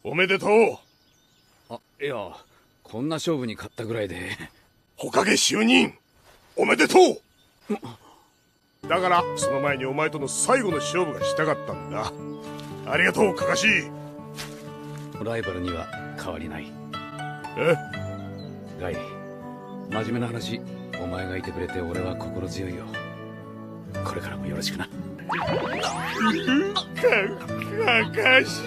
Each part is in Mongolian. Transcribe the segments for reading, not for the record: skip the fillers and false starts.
おめでとう。いや、こんな勝負に勝ったぐらいで。火影就任おめでとう。だからその前にお前との最後の勝負がしたかったんだ。ありがとうカカシ。ライバルには変わりない。え？ガイ、真面目な話、お前がいてくれて俺は心強いよ。これからもよろしくな。カカシ。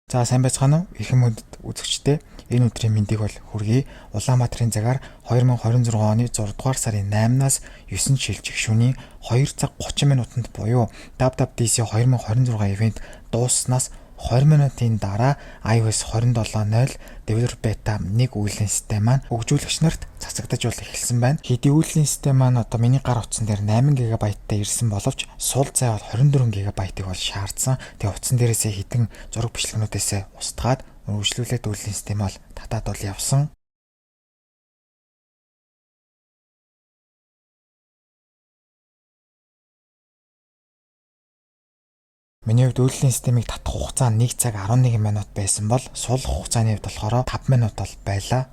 За сайн байцгаана уу? Эрхэм хүндэт үзэгчдээ энэ өдрийн мэндийг бол хүргэе. Улаанбаатарын цагаар 2026 оны 6 дугаар сарын 8-наас 9 шилжих шөнийн 2 цаг 30 минутанд буюу WWDC 2026 ивент дууссанаас 20 минутын дараа iOS 27.0 Developer Beta 1 үйлдвэрлэлийн систем маань хөгжүүлэгч нарт цацагдаж бол эхэлсэн байна. Хэдий үйлдвэрлэлийн систем маань одоо миний гар утсан дээр 8 GB-тай ирсэн боловч сул зай бол 24 GB-ыг бол шаардсан. Тэгээ утсан дээрээсээ хідэн зураг бичлэгнүүдээс устгаад үргэлжлүүлээд үйлдвэрлэлийн систем бол татаад бол явсан. Миний хувьд үйлдвэрлэлийн системийг татах хугацаа 1 цаг 11 минут байсан бол сул хугацааны хувьд болохоор 5 минут бол байлаа.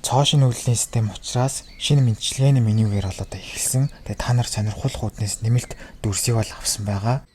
Цоошин үйлдвэрлэлийн систем учраас шинэ мэдчилгээний менюгээр бол одоо эхэлсэн. Тэгээ та нар сонирхолтой хууднаас нэмэлт дүрсийг бол авсан байгаа.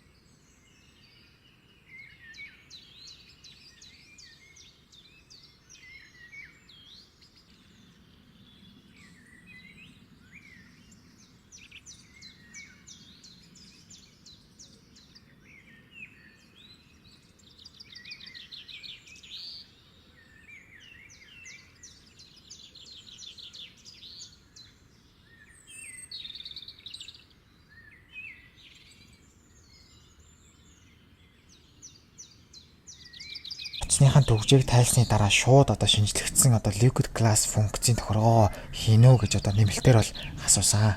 Утасныхаа төгжээг тайлсны дараа шууд одоо шинжлэгдсэн одоо Liquid Glass функцийн тохиргоо хийнэ үү гэж одоо нэмэлтээр бол асуусан.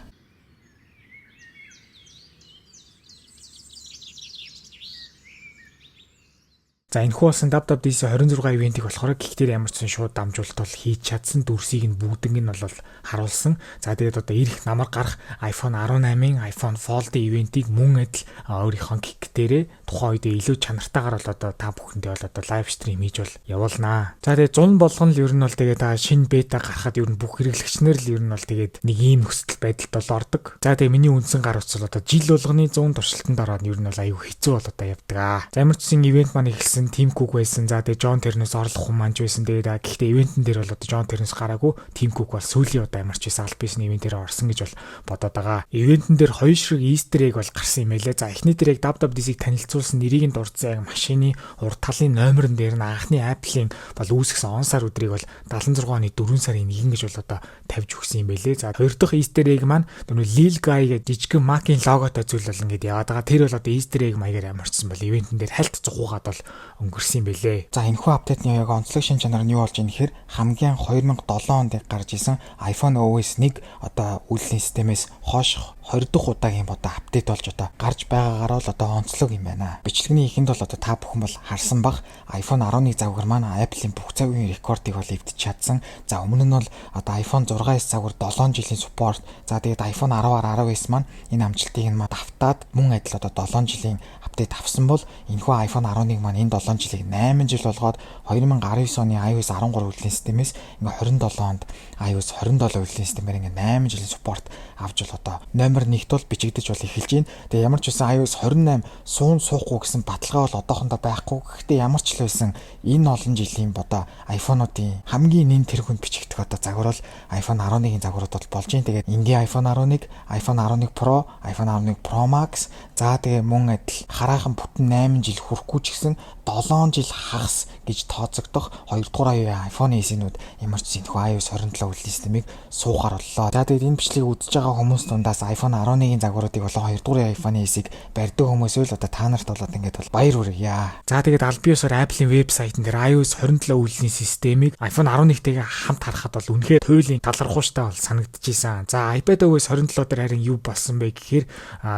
За энэхүү болсон WWDC 26 ивентийг болохоор гихтэр ямар ч сан шууд дамжуулалт бол хийж чадсан дүрсийг нь бүгднийг нь бол харуулсан. За тэгээд одоо ирэх намар гарах iPhone 18-ын iPhone Fold ивентийг мөн адил өөрийнхөө гихтэрээ тухайн үед илүү чанартайгаар бол одоо та бүхэндээ бол одоо лайв стрим хийж бол явуулнаа. За тэгээд 100 болгоно л ер нь бол тэгээд шинэ бета гарахад ер нь бүх хэрэглэгчнэр л ер нь бол тэгээд нэг ийм нөхцөл байдалд бол ордог. За тэгээд миний үндсэн гар утас бол одоо жил болгоны 100 туршилтанд ороод ер нь бол аюу хэцүү бол одоо явдаг. За ямар ч сан ивент маань эхэлсэн Team Cook байсан. За тэгээ John Terence орлох хүн манж байсан. Тэгээд гэхдээ ивентэн дээр бол одоо John Terence гараагүй. Team Cook бол сүүлийн удаа ямар ч байсан аль бисний ивентээр орсон гэж бол бодоод байгаа. Ивентэн дээр хоёр ширхэг Easter egg бол гарсан юм байлээ. За эхний дээр яг WWDC-г танилцуулсан нэрийг нь дурдсан яг машины урд талын номерн дээр нь анхны Apple-ийн бол үүсгэсэн он сар өдрийг бол 76 оны 4 сарын 1 гэж бол одоо тавьж өгсөн юм байлээ. За хоёр дахь Easter egg маань нөгөө Lil Guy гэж жижигхэн Mac-ийн логотой зүйл бол ингээд яваад байгаа. Тэр бол одоо Easter egg маягаар ямарчсан бол ивентэн дээр хальт зугуугаад бол өнгөрсөн юм байлээ. За энэхүү апдейтны яг онцлог шин чанар нь юу болж ийм гэхээр хамгийн 2007 онд гарч исэн iPhone OS 1 одоо үйлдвэрлэлийн системээс хойш 20 дахь удаагийн одоо апдейт болж одоо гарч байгаагаар бол одоо онцлог юм байна. Бичлэгний эхэнд бол одоо та бүхэн бол харсан бах iPhone 11 завгар маань Apple-ийн бүх цагийн рекордыг бол эвдэж чадсан. За өмнө нь бол одоо iPhone 6s завгар 7 жилийн support. За тэгээд iPhone 10-аар 19 маань энэ амжилтыг нь давтаад мөн адил одоо 7 жилийн апдейт авсан бол энэхүү iPhone 11 маань энэ 7 жилийг 8 жил болгоод 2019 оны iOS 13 үйлдвэрлэлийн системээс ингээ 27 онд iOS 27 үйлдвэрлэлийн системээр ингээ 8 жилийн support авч бол одоо номер амар нэгт бол бичигдэж бол эхэлж байна. Тэгээ ямар ч байсан iOS 28 суун суухгүй гэсэн баталгаа бол одоохондоо байхгүй. Гэхдээ ямар ч л байсан энэ олон жилийн одоо iPhone-уудын хамгийн нэн тэргуунд бичигдэх одоо загвар бол iPhone 11-ийн загварууд бол болж байна. Тэгээд энгийн iPhone 11, iPhone 11 Pro, iPhone 11 Pro Max, за тэгээ мөн адил хараахан бүтэн 8 жил хүрэхгүй ч гэсэн 7 жил хагас гэж тооцогдох 2 дугаар аюу iPhone SE-нүүд ямар ч зэнхүү iOS 27 үйлдвэрлэлийн системийг суухаар боллоо. За тэгээд энэ бичлэгийг үзэж байгаа хүмүүс дундаас iPhone 11-ийн загваруудыг болон 2 дугаар iPhone SE-г барьдаг хүмүүс үл одоо та нарт болоод ингээд бол баяр хүргье. За тэгээд аль биесээр Apple-ийн вебсайтн дээр iOS 27 үйлдвэрлэлийн системийг iPhone 11-тэйгээ хамт харахад бол үнэхээр туйлын талархууштай бол санагдчихсан. За iPadOS 27 дээр харин юу болсон бэ гэхээр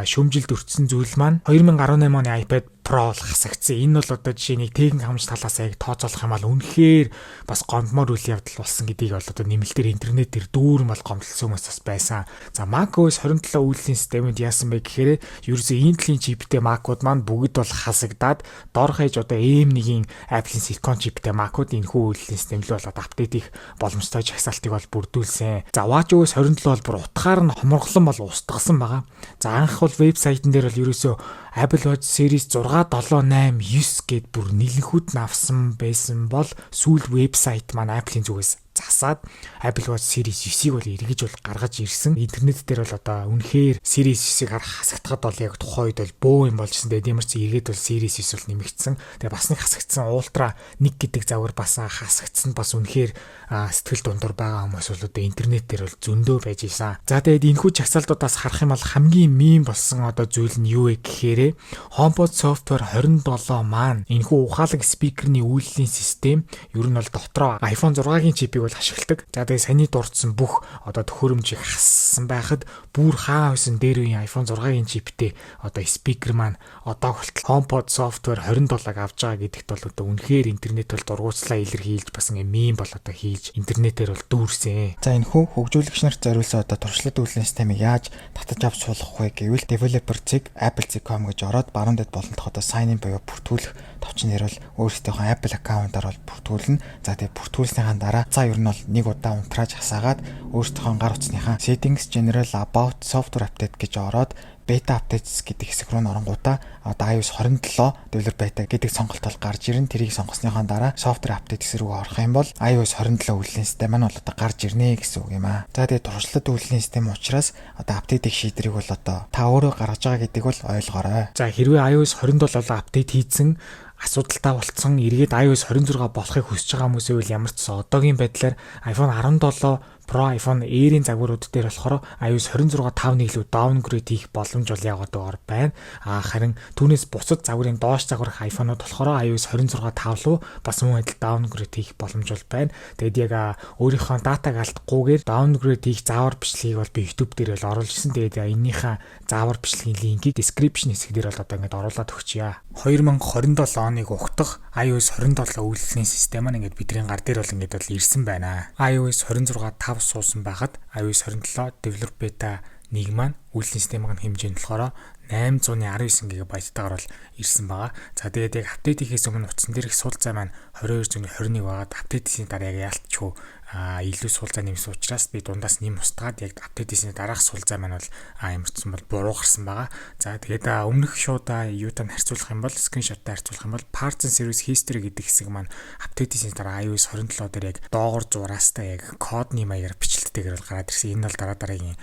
шөмжилд өртсөн зүйл маань 2018 оны iPad Pro хасагдсан. Энэ бол одоо жишээ нь техник хамж талаас яг тооцоолох юм бол үнэхээр бас гомдмоор үйл явдал болсон гэдгийг бол одоо нэмэлтээр интернетээр дүүрэн бол гомдлсон хүмүүс бас байсан. За macOS 27 үйлдвэрлэлийн системэд яасан бэ гэхээр ерөөсөө Intel-ийн чиптэй Mac-ууд маань бүгд бол хасагдаад доор хаяж одоо AM1-ийн Apple-ийн Silicon чиптэй Mac-ууд энэхүү үйлдвэрлэлийн системлөө болоод апдейт их боломжтой жагсаалтыг бол бүрдүүлсэн. За watchOS 27 бол бүр утгаар нь хоморглон бол устгасан байгаа. За анх бол вебсайтн дээр бол ерөөсөө Apple Watch Series 6, 7, 8, 9 гэд бүр нэлэнхүүд навсан байсан бол сүүл вебсайт маань Apple-ийн зүгээс засаад Apple Watch Series 9-ийг бол эргэж бол гаргаж ирсэн. Интернет дээр бол одоо үнэхээр Series 9-ийг хасагдахад бол яг тухайн үед бол бөө юм болжсэн. Тэгээд ямар ч эргээд бол Series 9 бол нэмэгдсэн. Тэгээд бас нэг хасагдсан Ultra 1 гэдэг загвар бас хасагдсан бас үнэхээр сэтгэл дундуур байгаа хүмүүс бол одоо интернет дээр бол зөндөө байж ийсэн. За тэгээд энэхүү чагсаалтуудаас харах юм бол хамгийн мим болсон одоо зүйл нь юу вэ гэхээр HomePod Software 27 маань энэхүү ухаалаг спикерний үйлдвэрлэлийн систем ер нь бол дотроо iPhone 6-гийн чипийг бол ашигладаг. За тэгээ саний дурдсан бүх одоо төхөөрөмжийг хассан байхад бүр хаа байсан дээр үеийн iPhone 6-гийн чиптэй одоо спикер маань одоо хүртэл HomePod Software 27-г авч байгаа гэдэгт бол одоо үнэхээр интернет бол дургуутслаа илэрхийлж бас ингээ мим бол одоо хийж интернетээр бол дүүрсэн. За энэхүү хөгжүүлэгч нарт зориулсан одоо туршлага үйлдвэрлэлийн системийг яаж татаж авч суулгах вэ гэвэл developer-цэг apple.com гэж ороод баруун дэд болонтох одоо sign in буюу бүртгүүлэх товчноор бол өөрсдийнхөө Apple аккаунтаар бол бүртгүүлнэ. За тэгээ бүртгүүлснийхаа дараа ер нь бол нэг удаа унтрааж хасаагаад өөрсдийнхөө гар утасныхаа settings, general, about, software update гэж ороод beta updates гэдэг хэсэг рүү оронгуудаа одоо iOS 27 developer beta гэдэг сонголт бол гарч ирнэ. Тэрийг сонгосныхаа дараа software update хэсэг рүү орох юм бол iOS 27 үйлдвэрлэлийн систем маань бол одоо гарч ирнэ гэсэн үг юм аа. За тэгээд туршлагатай үйлдвэрлэлийн систем учраас одоо апдейт их шийдрийг бол одоо та өөрөө гаргаж байгаа гэдэг бол ойлгоорой. За хэрвээ iOS 27 апдейт хийсэн асуудалтай болцсон эргээд iOS 26 болохыг хүсэж байгаа хүмүүс үйл ямар ч одоогийн байдлаар iPhone 17 Pro, iPhone Air-ийн загварууд дээр болохоор iOS 26 5.1 рүү downgrade хийх боломж бол яваагаар байна. Харин түүнээс бусад загварын доош загварх iPhone-ууд болохоор iOS 26 5 руу бас мөн адил downgrade хийх боломж бол байна. Тэгэд яг өөрийнхөө датаг алдахгүйгээр downgrade хийх заавар бичлэгийг бол би YouTube дээр бол оруулж ирсэн. Тэгээд энэнийхээ заавар бичлэгийн линкийг description хэсэг дээр бол одоо ингээд оруулаад өгчье. 2027 оныг ухтах iOS 27 үйлдвэрлэлийн систем маань ингээд бидний гар дээр бол ингээд бол ирсэн байна. iOS 26 5 суусан байхад iOS 27 developer beta 1 маань үйлдвэрлэлийн системийн хэмжээ нь болохоор 819 GB-тайгаар бол ирсэн байгаа. За тэгээд яг апдейт хийхээс өмнө утсан дээр их сул зай маань 22.21 байгаад апдейт хийсний дараа яг яалтчгүй илүү сул зай нэмсэн учраас би дундаас нэм устгаад яг апдейт хийсний дараах сул зай маань бол ямарчсан бол буруу гарсан байгаа. За тэгээд өмнөх шууд юутаар харьцуулах юм бол скриншоттой харьцуулах юм бол parts and service history гэдэг хэсэг маань апдейт хийсний дараа iOS 27 дээр яг доогор зураастай яг кодны маягаар бичлэлтэйгээр бол гараад ирсэн. Энэ бол дараагийн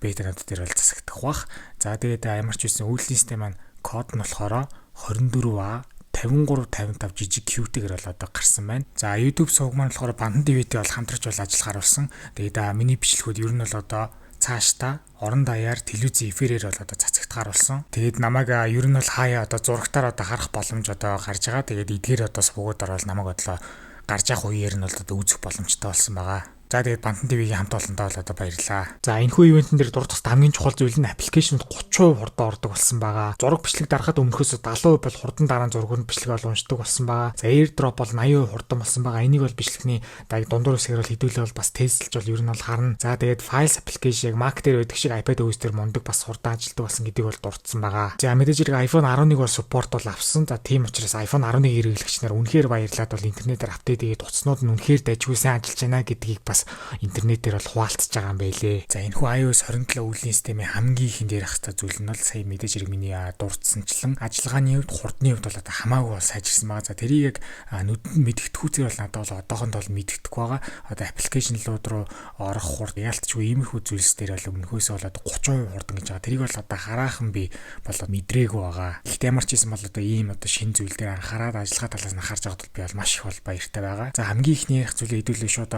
бетанууд дээр бол засагдах бах. За тэгээд ямар ч үсэн үйлдвэрлэлийн систем маань код нь болохоор 24A 5355 жижиг Q-тэйгээр бол одоо гарсан байна. За YouTube сувг маань болохоор Bandan DVD бол хамтарч бол ажил харуулсан. Тэгээд миний бичлэгүүд ер нь бол одоо цаашдаа орон даяар телевизийн эфирээр бол одоо цацагтгаар болсон. Тэгээд намайг ер нь бол хаяа одоо зурагтаар одоо харах боломж одоо гарч байгаа. Тэгээд эдгээр одоо сувгуудаар бол намайг бодлоо гарч явах үеэр нь бол одоо үзэх боломжтой болсон байгаа. За тэгээд Bandan TV-ийн хамт олондоо бол одоо баярлаа. За энэхүү ивентэн дээр дурдах хамгийн чухал зүйл нь аппликейшнд 30% хурдан ордог болсон байгаа. Зураг бичлэг дарахад өмнөхөөс 70% бол хурдан дараа зургууд бичлэг ол уншдаг болсон байгаа. За AirDrop бол 80% хурдан болсон байгаа. Энийг бол бичлэгний дундуур хэсгээр бол хэдүүлээ бол бас тестэлж бол ер нь бол харна. За тэгээд Files application яг Mac дээр байдаг шиг iPad OS дээр мундаг бас хурдан ажилтдаг болсон гэдгийг бол дурдсан байгаа. За мэдээж хэрэг iPhone 11 бол support бол авсан. За тийм учраас iPhone 11 хэрэглэгч нар үнэхээр баярлаад бол интернетээр апдейт хийгээд утаснууд нь үнэхээр дайггүй сайн ажиллаж байна гэдгийг бас бас интернетээр бол хуваалцж байгаа юм байлээ. За энэ хүү iOS 27 өвлийн системийн хамгийн ихэнд ярих хэвээр зүйл нь бол сая мэдээж хэрэг миний дурдсанчлан ажиллагааны хувьд хурдны хувьд бол одоо хамаагүй бол сайжирсан байгаа. За тэрийг яг нүдэнд мэдгэдэггүйцээр бол надад бол одоохондоо бол мэдгэдэггүй байгаа. Одоо аппликейшнлууд руу орох хурд яалтчгүй иймэрхүү зүйлс дээр бол өмнөхөөс бол одоо 30% хурдан гэж байгаа. Тэрийг бол одоо хараахан би бол мэдрээгүй байгаа. Гэхдээ ямар ч юм бол одоо ийм одоо шинэ зүйл дээр анхаарал ажиллагаа талаас нь анхаарч байгаад бол би бол маш их бол баяртай байгаа. За хамгийн ихний ярих зүйлээ хэдүүлээ шууд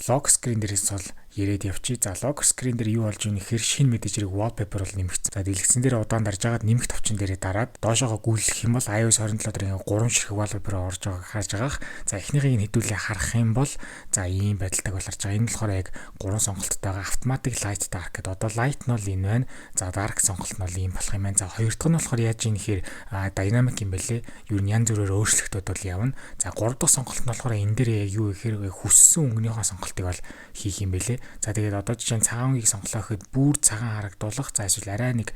лок скрин дээрээс бол яриад явчих. За лок скрин дээр юу болж байгаа нөхөр шинэ мэдээж хэрэг wallpaper бол нэмэгдсэн. За дэлгэцэн дээр удаан дарж агаад нэмэгт товчон дээрээ дараад доошоогоо гүйлгэх юм бол iOS 27 дээр 3 ширхэг wallpaper орж байгааг харж байгаах. За эхнийхийг хэдүүлээ харах юм бол за ийм байдалтай бол харж байгаа. Энэ болохоор яг 3 сонголттойгоо automatic light dark гэдэг. Одоо light нь бол энэ байна. За dark сонголт нь бол ийм болох юм байна. За хоёр дахь нь болохоор яаж ийм нэхэр dynamic юм бэлээ. Юу н янз бүрээр өөрчлөлтүүд бол явна. За гурав дахь сонголт нь болохоор энэ дээр яг юу гэхээр хүссэн өнгөнийхөө сонголтыг бол хийх юм бэлээ. За тэгээд одоо жишээ нь цагаан үгийг сонголоо гэхэд бүр цагаан харагдуулах, за эсвэл арай нэг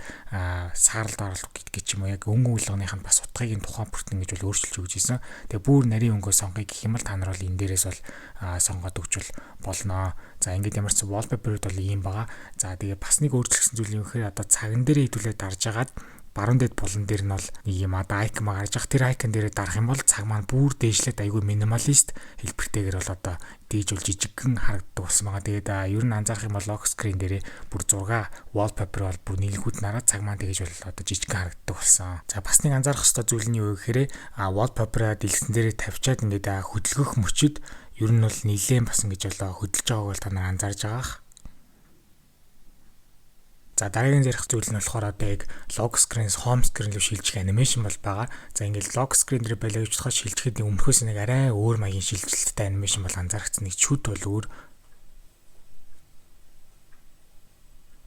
саарал даралт гэдэг ч юм уу яг өнгө үйлгийнхаа бас утгыг нь тухайн бүртэн гэж бол өөрчилж өгч ийсэн. Тэгээ бүр нарийн өнгөө сонгоё гэх юм бол та нар бол энэ дээрээс бол сонгоод өгч болно. За ингээд ямар ч wallpaper-ууд бол ийм байгаа. За тэгээ бас нэг өөрчлөгсөн зүйл юм гэхээр одоо цаган дээрээ хэдүүлээ дарж агаад баруун дэд булан дээр нь бол нэг юм одоо icon гарч ах тэр icon дээрээ дарах юм бол цаг маань бүр дээшлээд айгүй минималист хэлбэртэйгээр бол одоо дээж бол жижигхэн харагддаг болсон байгаа. Тэгээд ер нь анзаарах юм бол lock screen дээрээ бүр 6 wallpaper бол бүр нийлгүүд нараад цаг маань тэгэж бол одоо жижигхэн харагддаг болсон. За бас нэг анзаарах ёстой зүйл нь юу гэхээр wallpaper дэлгэцэн дээрээ тавьчаад ингээд хөдөлгөх мөчөд ер нь бол нилээн басан гэж болоо хөдөлж байгааг бол та нар анзаарж байгаах. За дараагийн ярих зүйл нь болохоор одоо яг lock screen-с home screen руу шилжих анимашн бол байгаа. За ингээд lock screen дээр байлаа гэж бодоход шилжихэд өмнөхөөс нэг арай өөр маягийн шилжилттэй анимашн бол анзаарчихсан. Нэг шүд бол өөр.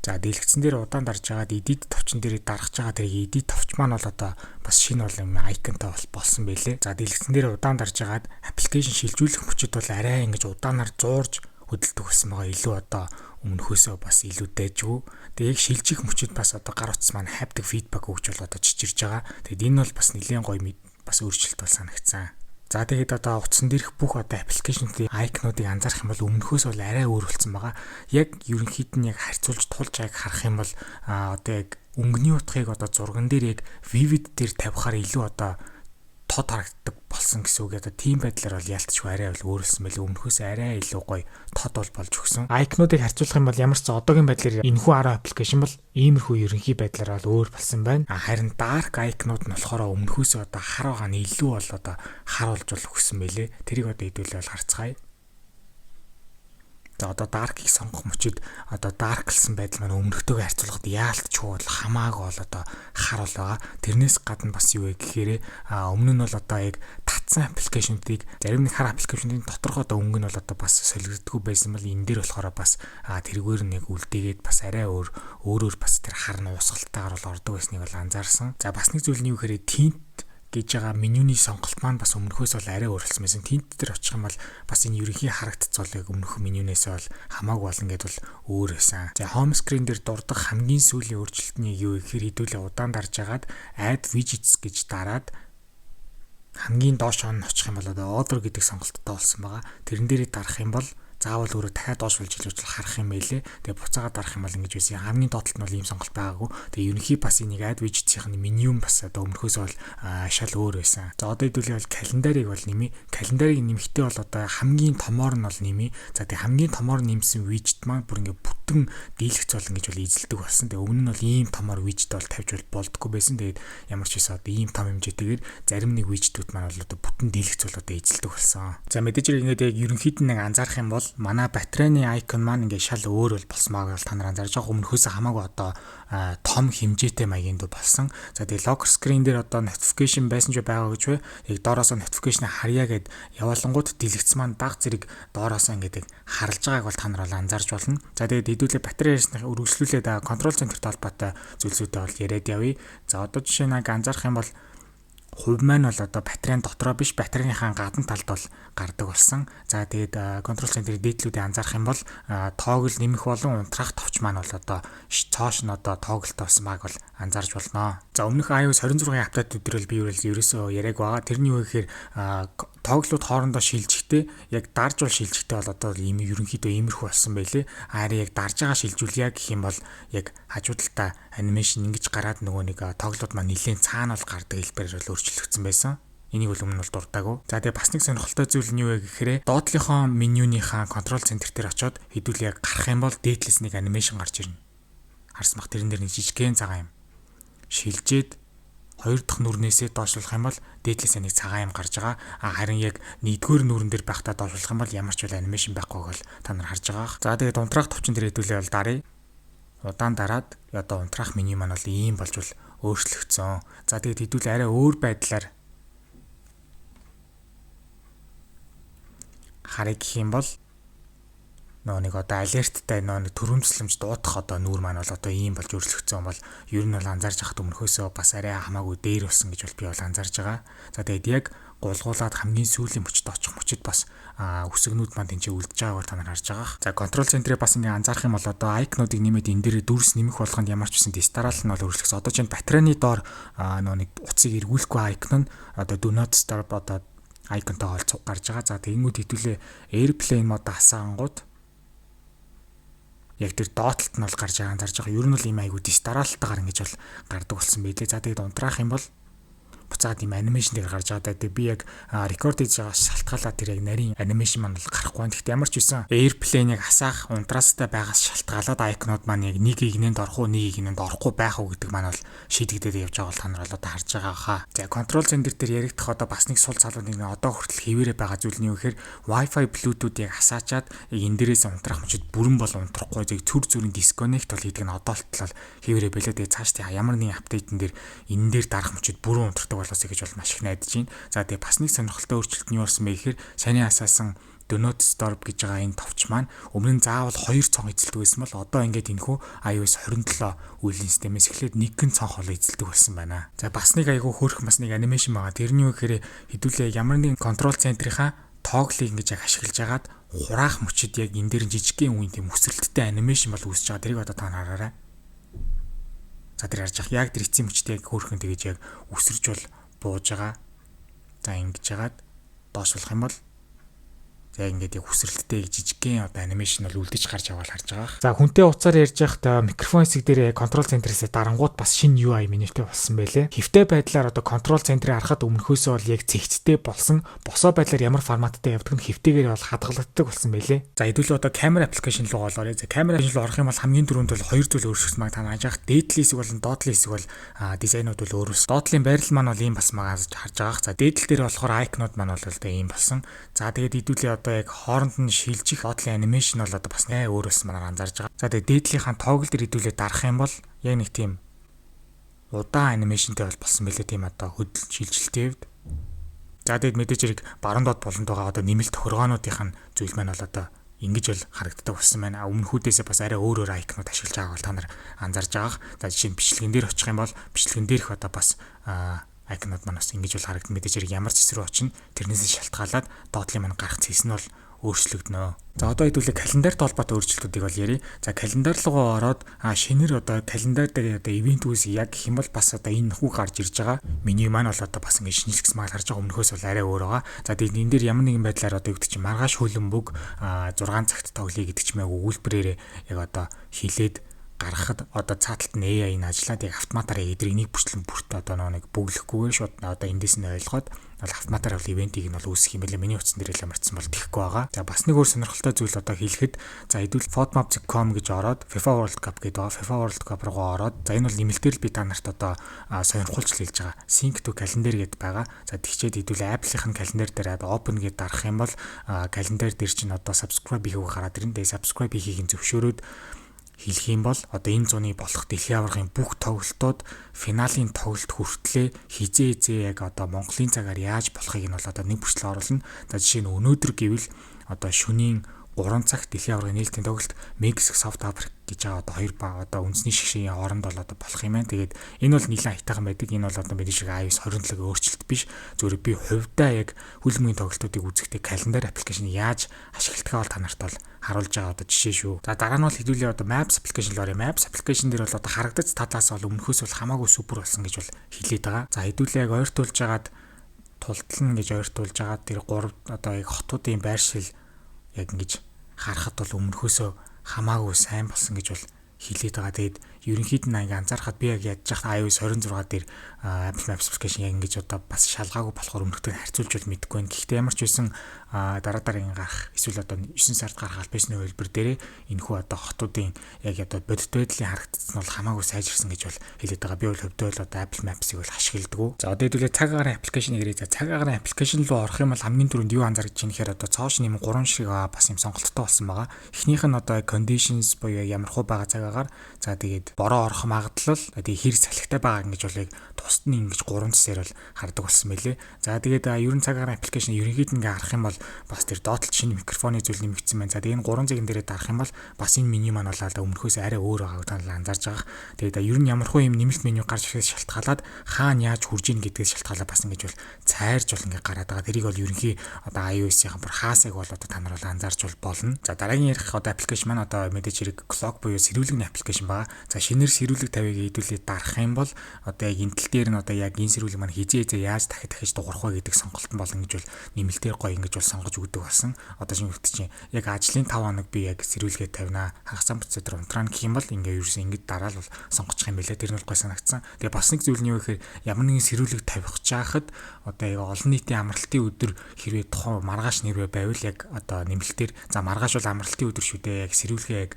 За дэлгэцэн дээр удаан дарж агаад edit товчон дээр дарах байгаа тэр edit товч маань бол одоо бас шинэ бол юм icon-тай болсон байлээ. За дэлгэцэн дээр удаан дарж агаад application шилжүүлэх мөчөд бол арай ингэж удаанаар зуурж хөдөлдөг болсон байгаа. Илүү одоо өмнөхөөсөө бас илүү дайжгүй. Тэгээ яг шилжих мөчөд бас одоо гар утас маань haptic feedback өгч бол одоо чичирж байгаа. Тэгэд энэ бол бас нэлээд гоё бас өөрчлөлт бол санагдсан. За тэгээд одоо утсан дээрх бүх одоо аппликейшнуудын айкнуудыг анзаарах юм бол өмнөхөөс бол арай өөр болсон байгаа. Яг ерөнхийд нь яг харьцуулж тулж яг харах юм бол одоо яг өнгөний утгыг одоо зурган дээр яг vivid дээр тавихаар илүү одоо тод харагддаг болсон гэсэн үг. Одоо тийм байдлаар бол ялтчгүй арай бол өөрлөсөн байли. Өмнөхөөс арай илүү гоё тод бол болж өгсөн. Айкнуудыг харьцуулах юм бол ямар ч одоогийн байдлаар энэхүү 10 аппликейшн бол иймэрхүү ерөнхий байдлаар бол өөр болсон байна. Харин dark айкнууд нь болохоор өмнөхөөс одоо хар байгаа нь илүү бол одоо харуулж бол өгсөн байлээ. Тэрийг одоо хэдүүлээ бол харцгаая. За одоо dark-ийг сонгох мөчөд одоо dark-лсан байдал маань өмнөхтэйгээ харьцуулахад яалтчгүй бол хамаагүй бол одоо хар бол байгаа. Тэрнээс гадна бас юу вэ гэхээр өмнө нь бол одоо яг татсан аппликейшнуудыг зарим нэг хар аппликейшнуудын доторх одоо өнгө нь бол одоо бас солигддоггүй байсан бол энэ дээр болохоор бас тэргээр нэг үлдээгээд бас арай өөрөөр бас тэр хар нь уусгалтайгаар бол ордог байсныг бол анзаарсан. За бас нэг зүйл нь юу гэхээр tint гэж байгаа менюний сонголт маань бас өмнөхөөс бол арай өөрчлөсөн байсан. Тинт дээр очих юм бол бас энэ ерөнхий харагдцоолыг өмнөх менюнээс бол хамаагүй болно гэдээ бол өөр байсан. За home screen дээр дурдах хамгийн сүүлийн өөрчлөлтний юу гэхээр хэдүүлээ удаан дарж агаад add widgets гэж дараад хамгийн доош он очих юм бол одоо order гэдэг сонголттой болсон байгаа. Тэрэн дээрээ дарах юм бол заавал өөрөө дахиад доош болж илүүж харах юм байлээ. Тэгээ буцаагаад дарах юм бол ингэж байсан. Хамгийн доотлолт нь бол ийм сонголт байгаагүй. Тэгээ ерөнхий бас энийг add widgets-ийн меню бас одоо өмнөхөөс бол шал өөр байсан. За одоо хэдүүлээ бол календарыг бол нэмье. Календарыг нэмэхдээ бол одоо хамгийн томоор нь бол нэмье. За тэгээ хамгийн томоор нэмсэн widget маань бүр ингэ бүтэн дийлэгц бол ингэж бол эзэлдэг болсон. Тэгээ өмнө нь бол ийм томоор widget бол тавьж болдгоо байсан. Тэгээд ямар ч байсан одоо ийм том хэмжээтэйгээр зарим нэг widget-үүд маань бол одоо бүтэн дийлэгц бол одоо эзэлдэг болсон. За мэдээж ингээд яг ерөнхийд нь анзаарах юм бол манай батарейны icon маань ингээд шал өөр болсон байгааг та нар анзаарж байгаа. Өмнөхөөс хамаагүй одоо том хэмжээтэй маягийн дүү болсон. За тэгээ lock screen дээр одоо notification байсан ч байгаа гэж вэ? Яг доороосоо notification харьяа гэд яваалангууд дэлгэц маань баг зэрэг доороосоо ингээд харалж байгааг бол та нар бол анзаарч болно. За тэгээд хэдүүлээ батарей ярьсны үргэлжлүүлээд control center-тэй холбоотой зүйлсүүдээ бол яриад явъя. За одоо жишээ нь анзаарах юм бол хувь маань бол одоо батарейн дотроо биш батарейныхаа гадна талд бол гардаг болсон. За тэгээд control center-ийн дээдлүүдийг анзаарах юм бол тоогл нэмэх болон унтраах товч маань бол одоо цоош нь одоо тоглолттой болсон байгааг бол анзаарч болно. За өмнөх iOS 26-ийн апдейтүүд дээр би ерөөсөө яриаг байгаа. Тэрний юу гэхээр тоглолууд хоорондоо шилжихдээ яг дарж бол шилжихдээ бол одоо ийм ерөнхийдөө иймэрхүү болсон байлээ. Харин яг дарж байгаа шилжүүлье гэх юм бол яг хажуудалтаа анимашн ингэж гараад нөгөө нэг тоглолууд маань нэлээд цаана бол гардаг хэлбэрээр бол өөрчлөгдсөн байсан. Энийг бол өмнө нь бол дуртаагүй. За тэгээ бас нэг сонирхолтой зүйл нь юу вэ гэхээр доотлынхоо менюнийхаа контрол центр дээр очиод хэдүүл яг гарах юм бол дээдлээс нэг анимашн гарч ирнэ. Харсан бах тэрэн дээр нэг жижигхэн цагаан юм шилжээд хоёр дахь нүрнээсээ доошлуулах юм бол дээдлээсээ нэг цагаан юм гарч байгаа. Харин яг нэгдүгээр нүрэн дээр байхдаа доошлуулах юм бол ямар ч үл анимашн байхгүйг л та нар харж байгаа. За тэгээд унтраах төвчин дээр хэдүүлээ бол дарыг удаан дараад одоо унтраах меню маань бол ийм болж бол өөрчлөгдсөн. За тэгээд хэдүүлээ арай өөр байдлаар харъя гэх юм бол нэг одоо алерттай нэг төрөмцлөмж дуудах одоо нүүр маань бол одоо ийм болж өөрчлөгдсөн бол ер нь бол анзаарч хахад өмнөхөөсөө бас арай хамаагүй дээр болсон гэж бол би бол анзаарж байгаа. За тэгээд яг гулгуулад хамгийн сүүлийн мөчд очих мөчд бас үсгнүүд маань тэнцээ үлдэж байгааг та нар харж байгаа. За контрол центрээ бас ингээ анзаарах юм бол одоо айкнуудыг нэмээд энэ дээрээ дүрс нэмэх болгонд ямар ч үсэн дистарал нь бол өөрчлөгдсөн. Одоо чинь батарейны доор нэг утсыг эргүүлэхгүй айкон нь одоо do not stop одоо айконтой холцоо гарч байгаа. За тэгэнгүүт хэдүүлээ airplane мод асаангууд яг тэр доотлолт нь бол гарч байгаа анзаарж байгаа. Ер нь бол ийм айгуу дистаралтайгаар ингэж бол гардаг болсон байлээ. За тэгээд унтраах юм бол буцаад ийм анимашн дээр гарч байгаа. Тэгээд би яг рекорд хийж байгаа шалтгаалаад тэр яг нарийн анимашн маань бол гарахгүй байна. Гэхдээ ямар ч үсэн airplane-ыг асаах унтраастай байгаас шалтгаалаад айкнууд маань яг нэг игнэнд орох уу, нэг игнэнд орохгүй байх уу гэдэг маань бол шийдэгдээд явж байгаа бол та нар бол одоо харж байгаа хаа. За контрол центр дээр яригдах одоо бас нэг сул залуу нэг одоо хүртэл хэвээрээ байгаа зүйл нь юу гэхээр Wi-Fi Bluetooth-ыг асаачаад энэ дээрээс унтрах мөчид бүрэн бол унтрахгүй зэрэг цүр зүрийн disconnect бол хийдэг нь одоо болтол хэвээрээ байлаа. Тэгээд цааш тий ямар нэгэн апдейтэн дээр энэ дээр дарах мөчид бүрэн унтрдаг болоосэй гэж бол маш их найдаж байна. За тэгээ бас нэг сонирхолтой өөрчлөлт нь юу болсон бэ гэхээр саний асаасан Do Not Disturb гэж байгаа энэ товч маань өмнө нь заавал 2 цонх эзэлдэг байсан бол одоо ингээд энэхүү iOS 27 үеийн системээс эхлээд нэгэн цонх хол эзэлдэг болсон байна. За бас нэг айгүй хөөрх бас нэг анимашн байгаа. Тэрний юу гэхээр хэдүүлээ ямар нэгэн контрол центрийнхаа тоглыг ингэж яг ашиглаж агаад хураах мөчид яг энэ дээр жижигхэн үеийн тийм өсрэлттэй анимашн бол үүсэж байгаа. Тэрийг одоо та хараарай. За тэр харж яг тэр эцсийн мөчтэй яг хөөрхөн тэгэж яг өсөрж бол бууж байгаа. За ингэж яагаад доошлуулах юм бол за ингээд яг хүсрэлттэй жижигхэн одоо анимашн бол үлдэж гарч яваал харж байгаа. За хүнтэй уцаар ярьж байхдаа микрофон хэсэг дээр контрол центрээс дарангууд бас шинэ UI менютэй болсон байлээ. Хэвтэй байдлаар одоо контрол центрийг харахад өмнөхөөсөө бол яг цэгцтэй болсон. Босоо байдлаар ямар форматтай явдаг нь хэвтэйгээр бол хадгалагддаг болсон байлээ. За хэдүүлээ одоо камера аппликейшн руу олоорой. За камера аппликейшн руу орох юм бол хамгийн түрүүнд бол хоёр зүйл өөрчлөгдсөн маяг та хааж байгаа. Дээдлийн хэсэг болон доотлын хэсэг бол дизайнууд бол өөрөөс. Доотлын байрлал маань бол ийм бас магаас харж байгаа. За дээдл дээр болохоор айкнууд маань бол одоо ийм болсон. За тэгээд хэдүүлээ одоо яг хооронд нь шилжих доотлын анимашн бол одоо бас нэ өөрөөс манаар анзаарж байгаа. За тэгээд дээдлийнхаа тоглол дээр хэдүүлээ дарах юм бол яг нэг тийм удаан анимашнтэй бол болсон мэлээ тийм одоо хөдөл шилжилттэй хэвд. За тэгээд мэдээж хэрэг баруун доод болонд байгаа одоо нэмэлт тохиргоонуудынх нь зүйл маань бол одоо ингэж бол харагддаг болсон байна. Өмнөхүүдээсээ бас арай өөр айкнууд ашиглаж байгааг бол та нар анзаарж байгаа. За жишээ нь бичлэгэн дээр очих юм бол бичлэгэн дээрх одоо бас айкнууд маань бас ингэж бол харагдана. Мэдээж хэрэг ямар ч хэсрүү очино тэрнээс шалтгаалаад доотлын маань гарах зэс нь бол өөрчлөгдөнө. За одоо хэдүүлээ календарт холбоотой өөрчлөлтүүдийг бол ярив. За календар руу ороод шинээр одоо календар дээр одоо ивент үүс яг гэх юм бол бас одоо энэ хүү гарч ирж байгаа. Меню маань бол одоо бас ингэ шинжилгэс маяг харж байгаа өмнөхөөс бол арай өөр байгаа. За тэгээд энэ дээр ямар нэгэн байдлаар одоо гэдэг чинь маргааш хөлбөмбөг 6 цагт тоглоё гэдэг ч маяг өгүүлбэрээр яг одоо хилээд гаргахад одоо цааталт нь AI энэ ажиллаад яг автоматар эдрийг нэг бүчлэн бүрт одоо нэг бүглэхгүйгээр шууд одоо эндээс нь ойлгоод автоматар бол ивентийг нь бол үүсгэх юм байлээ. Миний утсан дээр л ямарчсан бол тэхгүй байгаа. За бас нэг өөр сонирхолтой зүйл одоо хэлэхэд за хэдүүл FODMAP.com гэж ороод FIFA World Cup гэдэг байгаа. FIFA World Cup руу ороод за энэ бол нэмэлтээр л би та нарт одоо сонирхуулж хэлж байгаа. Sync to calendar гэдэг байгаа. За тэгчээд хэдүүл Apple-ийн календар дээр open гэдээ дарах юм бол календар дээр чинь одоо subscribe хийхийг гараад ирнэ. Тэгээ subscribe хийхийг зөвшөөрөөд хэлэх юм бол одоо энэ зууны болох дэлхийн аваргын бүх тоглолтууд финалийн тоглолт хүртлээ хизээ яг одоо Монголын цагаар яаж болохыг нь бол одоо нэг бүрчлээ оруулна. За жишээ нь өнөөдөр гэвэл одоо шөнийн 3 цагт дэлхийн аваргын нээлтийн тоглолт Мексик South Africa гэж байгаа одоо хоёр ба одоо үндэсний шигшгийн хооронд бол одоо болох юм байна. Тэгээд энэ бол нэлээд айтайхан байдаг. Энэ бол одоо бидний шиг iOS 27-гийн өөрчлөлт биш. Зөвхөн би хувьдаа яг хөлбөмбөгийн тоглолтуудыг үзэхдээ календар аппликейшн яаж ашигладгаа бол та нарт бол харуулж байгаа одоо жишээ шүү. За дараа нь бол хэдүүлээ одоо Maps application руу орё. Maps application дээр бол одоо харагдаж талаас бол өмнөхөөс бол хамаагүй супер болсон гэж бол хэлээд байгаа. За хэдүүлээ яг ойртуулж агаад тултлан гэж ойртуулж байгаа. Тэр 3 одоо яг хотуудын байршил яг ингэж харахад бол өмнөхөөсөө хамаагүй сайн болсон гэж бол хэлээд байгаа. Тэгээд ерөнхийд нь ингээ анзаархад би яг ядж хахад iOS 26 дээр Apple Maps application яг ингэж одоо бас шалгаагүй болохоор өмнөхтэй харьцуулж бол мэдэхгүй байна. Гэхдээ ямар ч байсан дараа гарах эсвэл одоо 9 сард гарах альбисны хөлбөр дээрээ энэхүү одоо хотуудын яг одоо бодит байдлын харагдсан нь бол хамаагүй сайжирсан гэж бол хэлээд байгаа. Би бол хөвдөө л одоо Apple Maps-ыг бол ашигладаг. За одоо хэдүүлээ цаг агаарын аппликейшн гэрээ. За цаг агаарын аппликейшн руу орох юм бол хамгийн түрүүнд юу анзаарч байна гэхээр одоо цоошны юм 3 шиг бас юм сонголттой болсон байгаа. Эхнийх нь одоо conditions буюу ямар хуу байгаа цаг агаар. За тэгээд бороо орох магадлал тэгээд хэр салхитай байгаа ингэж бол яг тусад нь ингэж 3 цэсээр бол хардаг болсон мэлээ. За тэгээд ерөн цаг агаарын аппликейшн ерөнхийд ингээ харах юм бол бас тэр доотлол шинэ микрофоны зүйл нэмэгдсэн байна. За тэгээд энэ 3 зэгэн дээрээ дарах юм бол бас энэ меню маань болоо өмнөхөөс арай өөр байгааг танил анзаарж байгаа. Тэгээд ер нь ямар хуу юм нэмэлт меню гарч ирэхээс шалтгаалаад хаана яаж хурж ийн гэдгээс шалтгаалаад бас ингэж бол цайрж бол ингээ гараад байгаа. Тэрийг бол ерөнхий одоо iOS-ийн бүр хаасыг бол одоо та нар бол анзаарч бол болно. За дараагийн ярих одоо аппликейшн маань одоо мэдээж хэрэг clock буюу сэрүүлэгний аппликейшн байгаа. За шинээр сэрүүлэг тавийг хэдүүлээ дарах юм бол одоо яг энтэл дээр нь одоо яг энэ сэрүүлэг маань хизээ яаж дахиж дуурах вэ гэдэг сонголт нь бол ингэж бол нэмэлтээр гоё ингэж бол сонгож өгдөг болсон. Одоо шинэ чинь яг ажлын 5 хоног би яг сэрүүлгээ тавина. Хагацсан процедур унтраа гэх юм бол ингээ ерөөсөө ингэж дараал бол сонгочих юм байлаа. Тэр нь бол гоё санагдсан. Тэгээ бас нэг зүйл нь юу гэхээр ямар нэгэн сэрүүлэг тавих чаахад одоо яг олон нийтийн амралтын өдөр хэрвээ тухайн маргааш нэрвэ байвал яг одоо нэмэлтээр за маргааш бол амралтын өдөр шүү дээ. Яг сэрүүлгээ яг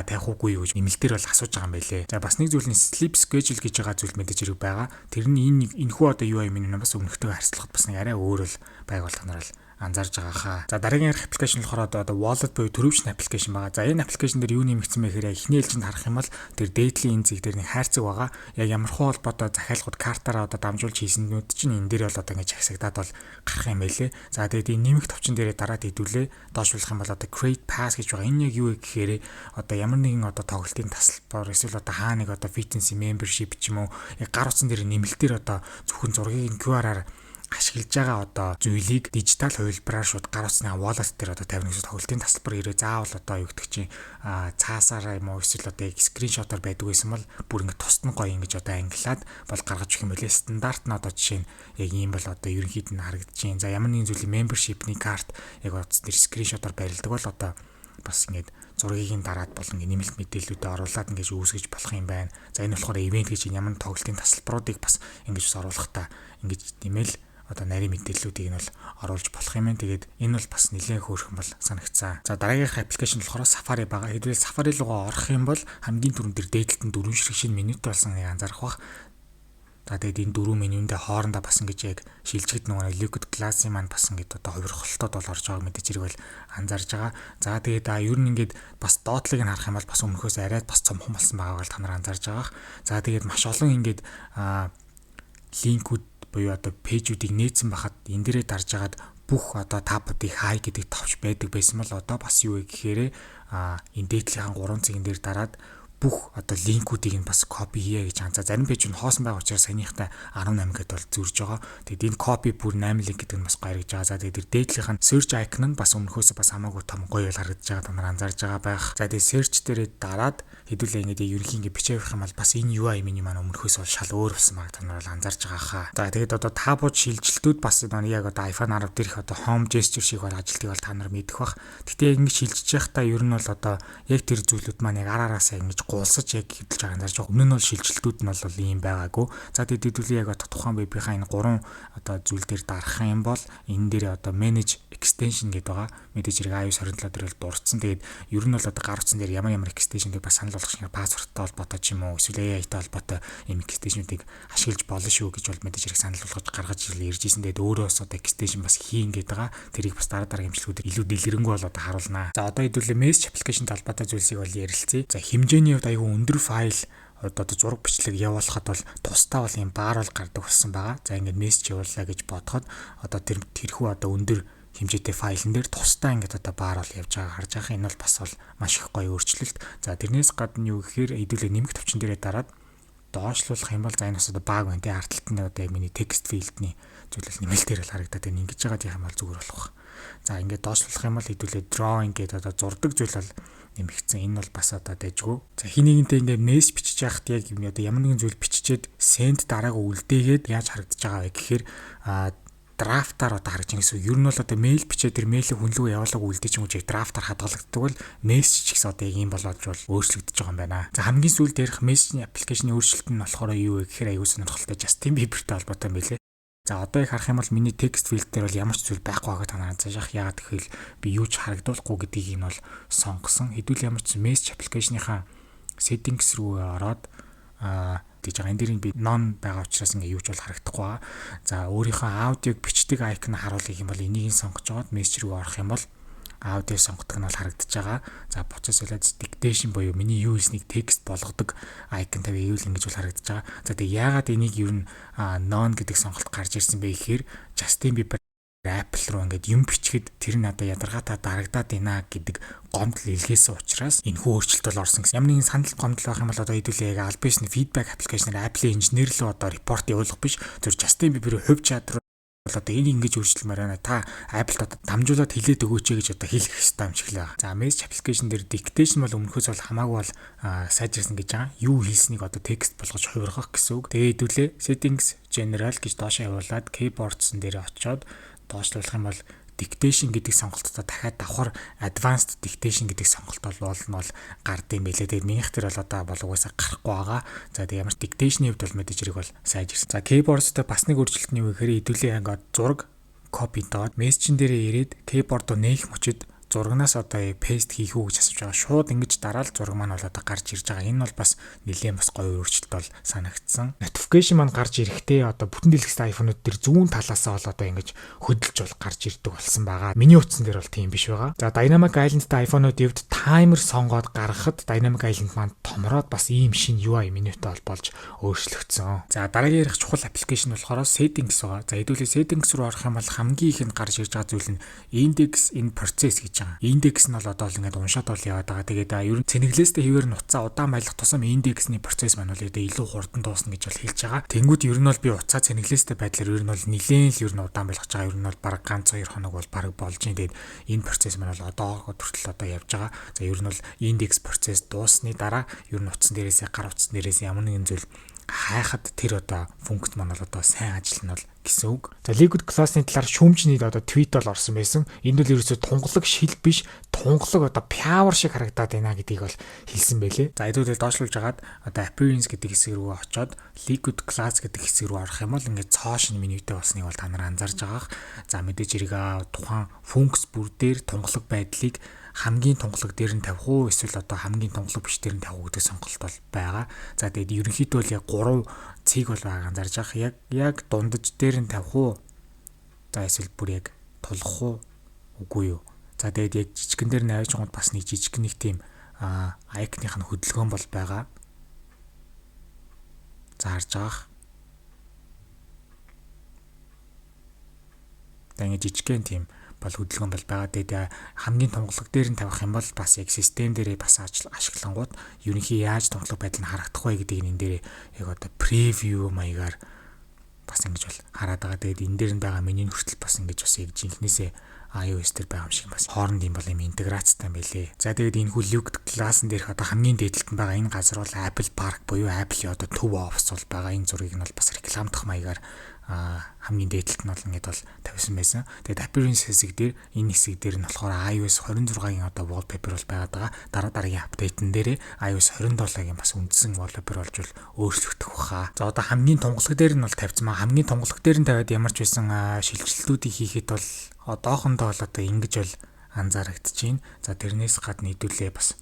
тавих уугүй юу гэж нэмэлтээр бол асууж байгаа юм байлээ. За бас нэг зүйл нь sleep schedule гэж байгаа зүйл мэдээж хэрэг байгаа. Тэр нь энэхүү одоо UI минь бас өмнөхтэйгээ харьцуулахад бас нэг арай өөр л байг бол та нар бол анзаарж байгаа хаа. За дараагийн аппликейшн болохоор одоо wallet буюу төрөвчний аппликейшн байгаа. За энэ аппликейшн дээр юу нэмэгдсэн бэ гэхээр эхний ээлжинд харах юм бол тэр дээдлийн энэ зэг дээр нэг хайрцаг байгаа. Яг ямар хуу холбоотой захиалгууд картаараа одоо дамжуулж хийсэнүүд чинь энэ дээр бол одоо ингэж хасагдаад бол гарах юм байлээ. За тэгээд энэ нэмэх товчон дээрээ дараад хэдүүлээ доошлуулах юм бол одоо create pass гэж байгаа. Энэ яг юу вэ гэхээр одоо ямар нэгэн одоо тоглолтын тасалбар эсвэл одоо хаа нэг одоо fitness membership ч юм уу яг гар утсан дээр нэмэлтээр одоо зөвхөн зургийг QR-аар ашиглаж байгаа одоо зүйлийг дижитал хувилбараар шууд гар утасны wallet дээр одоо тавина гэсэн тоглолтын тасалбар ирээ заавал одоо юу гэдэг чинь цаасаараа юм уу эсвэл одоо скриншотоор байдаг байсан бол бүр ингэ тусна гоё ингэж одоо ангилаад бол гаргаж өгөх юм байлээ. Стандарт нь одоо жишээ нь яг ийм бол одоо ерөнхийд нь харагдаж байна. За ямар нэгэн зүйлийн membership-ний карт яг утас дээр скриншотоор барилдаг бол одоо бас ингэж зургийг дараад болон нэмэлт мэдээллүүдэд оруулаад ингэж үүсгэж болох юм байна. За энэ болохоор ивент гэж ямар нэгэн тоглолтын тасалбаруудыг бас ингэж оруулах та ингэж нэмэл одоо нарийн мэдээллүүдийг нь бол оруулж болох юм байна. Тэгээд энэ бол бас нэлээд хөөрхөн бол санагцсан. За дараагийнх аппликейшн болохоор Safari байгаа. Хэдвэл Safari руугаа орох юм бол хамгийн түрүүнд тэр дээдлэлтэн 4 ширхэг менютэй болсныг анзаарах бах. За тэгээд энэ 4 менюндээ хоорондоо бас ингэж яг шилжигд нөгөө liquid glass-ийн маань бас ингэж одоо хувирхалтууд бол орж байгааг мэдээж хэрэг бол анзаарж байгаа. За тэгээд ер нь ингэж бас доотлыг нь харах юм бол бас өмнөхөөс арай бас цомхон болсон байгааг бол та нар анзаарж байгаа. За тэгээд маш олон ингэж линкүүд буюу одоо пэйжүүдийг нээсэн бахад энэ дээрээ дарж агаад бүх одоо табуудыг хай гэдэг товч байдаг байсан бол одоо бас юу вэ гэхээр энэ дээдлийн 3 цэгэн дээр дараад бүх одоо линкүүдийг нь бас копи хийе гэж анзаа. Зарим пэйж нь хоосон байгаа учраас саяныхтай 18 гэдээ бол зурж байгаа. Тэгэд энэ копи бүр 8 линк гэдэг нь бас гоё гэж байгаа. За тэгээд дээдлийнх нь search icon нь бас өмнөхөөсөө бас хамаагүй том гоё л харагдаж байгаа та нар анзаарж байгаа байх. За тэгээд search дээрээ дараад хэдүүлээ ингэдэ ерөнхий ингэ бичээх юм бол бас энэ UI миний маань өмнөхөөс бол шал өөр болсон баг та нар бол анзаарж байгаа хаа. За тэгээд одоо табууд шилжилтүүд бас яг одоо iPhone 10 дээрх одоо home gesture шиг бол ажилтгийг бол та нар мэдэх бах. Гэтэ ингэ шилжиж байхдаа ер нь бол одоо яг тэр зүйлүүд маань яг араараасаа ингэж гулсаж яг хэвдэлж байгаа анзаарч байгаа. Өмнө нь бол шилжилтүүд нь бол ийм байгаагүй. За тэгээд хэдүүлээ яг тухайн вебийнхаа энэ 3 одоо зүйл дээр дарах юм бол энэ дээр одоо manage extension гэдэг байгаа. Мэдээж хэрэг iOS 27 дээр бол дурдсан. Тэгээд ер нь бол одоо гар утсан дээр ямар extension гэж бас санал болгох шиг пассворттой холбоотой ч юм уу эсвэл AI-тай холбоотой юм extension-уудыг ашиглаж болно шүү гэж бол мэдээж хэрэг санал болгож гаргаж ирж ирсэн. Тэгээд өөрөө бас одоо extension бас хийн гэдэг байгаа. Тэрийг бас дараагийн имжлэгүүдээр илүү дэлгэрэнгүй бол одоо харуулнаа. За одоо хэдүүлээ message application талбайтай зүйлсийг бол ярилцъя. За хэмжээний хувьд аюу өндөр файл одоо зураг бичлэг явуулахад бол тусдаа бол юм баар бол гардаг болсон байгаа. За ингээд мессеж явууллаа гэж бодоход одоо тэрхүү одоо өндөр хэмжээтэй файлн дээр тусдаа ингээд одоо баар бол явж байгаа харж байгаа. Энэ бол бас бол маш их гоё өөрчлөлт. За тэрнээс гадна юу гэхээр хэдүүлээ нэмэх төвчин дээрээ дараад доошлуулах юм бол за энэ бас одоо баг байна. Тэ ард талд нь одоо миний text field-ний зүйлс нэмэлтээр л харагдаад байна. Ингэж байгаа юм бол зүгээр болох. За ингээд доошлуулах юм бол хэдүүлээ drawing гэдэг одоо зурдаг зүйл бол нэмэгдсэн. Энэ бол бас одоо дэжгүй. За хин нэгэнтэй ингээд мессеж бичиж яхад яг юм одоо ямар нэгэн зүйл биччихэд send дараагаа үлдээгээд яаж харагдаж байгаа вэ гэхээр драфтаар одоо харагдаж байгаа гэсэн. Ер нь бол одоо мэйл бичээд тэр мэйлийг хүн рүү явуулаг үлдээж юм уу драфтаар хадгалагддаг бол мессеж ч гэсэн одоо яг ийм болоод бол өөрчлөгдөж байгаа юм байна. За хамгийн сүүлд ярих мессежний аппликейшны өөрчлөлт нь болохоор юу вэ гэхээр аюул сонирхолтой Justin Bieber-тэй холбоотой юм билээ. За одоо яг харах юм бол миний текст филд дээр бол ямар ч зүйл байхгүй байгаа танаа заашаах яагаад гэвэл би юу ч харагдуулахгүй гэдгийг нь бол сонгосон. Хэдүүл ямар ч мессеж аппликейшныхаа settings руу ороод тэгж байгаа. Энэ дэрийг би non байгаа учраас ингээ юу ч бол харагдахгүй байгаа. За өөрийнхөө аудиог бичдэг айкон харуулъя юм бол энийг сонгож жоод мессеж рүү орох юм бол аудио сонгодог нь бол харагдаж байгаа. За процесс болоод dictation буюу миний юу хийснийг текст болгодог айкон тавь ивэл ингэж бол харагдаж байгаа. За тэгээ яагаад энийг ер нь non гэдэг сонголт гарч ирсэн бэ гэхээр Justin Bieber Apple руу ингээд юм бичгэд тэр нь одоо ядаргаатай дарагдаад байна гэдэг гомдол илгээсэн учраас энэ хүү өөрчлөлт бол орсон гэсэн. Ямар нэгэн санал гомдол байх юм бол одоо хэдүүлээ яг албан ёсны фидбек аппликейшнээр Apple-ийн инженер лөө одоо репорт явуулах биш. Зөв Justin Bieber-ийн хувь чадвар бол одоо энийг ингэж өөрчилмээр байна. Та Apple-д одоо дамжуулаад хэлээд өгөөч гэж одоо хэлэх хэрэгтэй юм шиг л байна. За message application дээр dictation бол өмнөхөөс бол хамаагүй бол сайжирсан гэж байгаа. Юу хийснийг одоо текст болгож хувиргах гэсэн үг. Тэгээ хэдүүлээ settings general гэж доошоо явуулаад keyboards дээр очиод доошлуулах юм бол dictation гэдэг сонголттой дахиад давхар advanced dictation гэдэг сонголт бол гардыг байлээ. Тэгээд минийх дээр бол одоо угаасаа гарахгүй байгаа. За тэгээд ямар ч dictation-ийн хувьд бол мэдээж хэрэг бол сайжирсан. За keyboards-тэй бас нэг өөрчлөлт нь юу гэхээр хэдүүлээ ингээд зураг copy доод мессежн дээрээ ирээд keyboard руу нээх мөчид зурагнаас одоо paste хийх үү гэж асууж байгаа. Шууд ингэж дараал зураг маань бол одоо гарч ирж байгаа. Энэ бол бас нэлээд бас гоё өөрчлөлт бол санагдсан. Notification маань гарч ирэхдээ одоо бүтэн дэлгэцтэй iPhone-ууд дээр зүүн талаасаа бол одоо ингэж хөдөлж бол гарч ирдэг болсон байгаа. Миний утсан дээр бол тийм биш байгаа. За Dynamic Island-тай iPhone-ууд дэвд таймер сонгоод гаргахад Dynamic Island маань томроод бас ийм шин UI менютэй бол болж өөрчлөгдсөн. За дараагийн ярих чухал аппликейшн болохоор settings байгаа. За хэдүүлээ settings руу орох юм бол хамгийн ихэнд гарч ирж байгаа зүйл нь index in process гэж. Индекс нь бол одоо л ингээд уншаад бол яваад байгаа. Тэгээд ер нь цэнэглээстэй хэвээр нуцаа удаан байлгах тусам индексний процесс маань бол илүү хурдан дуусна гэж бол хэлж байгаа. Тэнгүүд ер нь бол би уцаа цэнэглээстэй байдлаар ер нь бол нэлээд л ер нь удаан байлгах байгаа. Ер нь бол бараг ганц 2 хоног бол бараг болж ин. Тэгээд энэ процесс маань бол одоо хүртэл одоо явж байгаа. За ер нь бол индекс процесс дуусны дараа ер нь утсан дээрээсээ гар утсан дээрээсээ ямар нэгэн зүйл хайхад тэр одоо функц маань бол одоо сайн ажиллана бол гэсэн үг. За Liquid class-ны талаар шүүмжний одоо твит бол орсон байсан. Энд бол ерөөсөө тунгалаг шил биш, тунгалаг одоо power шиг харагдаад байна гэдгийг бол хэлсэн байлээ. За хэдүүлээ доошлуулж агаад одоо appearance гэдэг хэсэг рүү очоод Liquid class гэдэг хэсэг рүү орох юм бол ингээд цоошин менютэй болсныг бол та нар анзаарж байгаах. За мэдээж хэрэг тухайн функц бүр дээр тунгалаг байдлыг хамгийн тунгалаг дээр нь тавих уу эсвэл одоо хамгийн тунгалаг биш дээр нь тавих уу гэдэг сонголт бол байгаа. За тэгээд ерөнхийдөө л яг 3 цэг бол байгааг анзаарж байгаа. Яг дундаж дээр нь тавих уу? За эсвэл бүр яг тулах уу? Үгүй юу. За тэгээд яг жижигэн дээр нь авч гонт бас нэг жижиг нэг тийм айкных нь хөдөлгөөн бол байгаа. За харж байгаа. Тэгээд жижигхэн тийм бол хөдөлгөөн бол байгаа. Тэгээд хамгийн тунгалаг дээр нь тавих юм бол бас яг систем дээрээ бас ашиглангууд ерөнхий яаж тунгалаг байдал нь харагдах вэ гэдгийг энэ дээр яг одоо превью маягаар бас ингэж бол хараад байгаа. Тэгээд энэ дээр нь байгаа менюний хүртэл бас ингэж бас яг жинхнээсээ iOS дээр байгаа юм шиг бас хооронд юм бол юм интеграцтай юм байлээ. За тэгээд энэ хүү Liquid class-н дээрх одоо хамгийн дээдлэлт нь байгаа энэ газар бол Apple Park буюу Apple-ийн одоо төв офис бол байгаа. Энэ зургийг нь бол бас рекламдах маягаар хамгийн дээдлэлт нь бол ингэж бол тавьсан байсан. Тэгээд appearance хэсэг дээр энэ хэсэг дээр нь болохоор iOS 26-гийн одоо wallpaper бол байгаад байгаа. Дараагийн апдейтн дээрээ iOS 27-гийн бас үндсэн wallpaper болж өөрчлөгдөх баха. За одоо хамгийн тунгалаг дээр нь бол тавьсан. Хамгийн тунгалаг дээр нь тавиад ямар ч байсан шилжилтүүдийг хийхэд бол одоохондоо бол одоо ингэж бол анзаарэгдэж байна. За тэрнээс гадна хэдүүлээ бас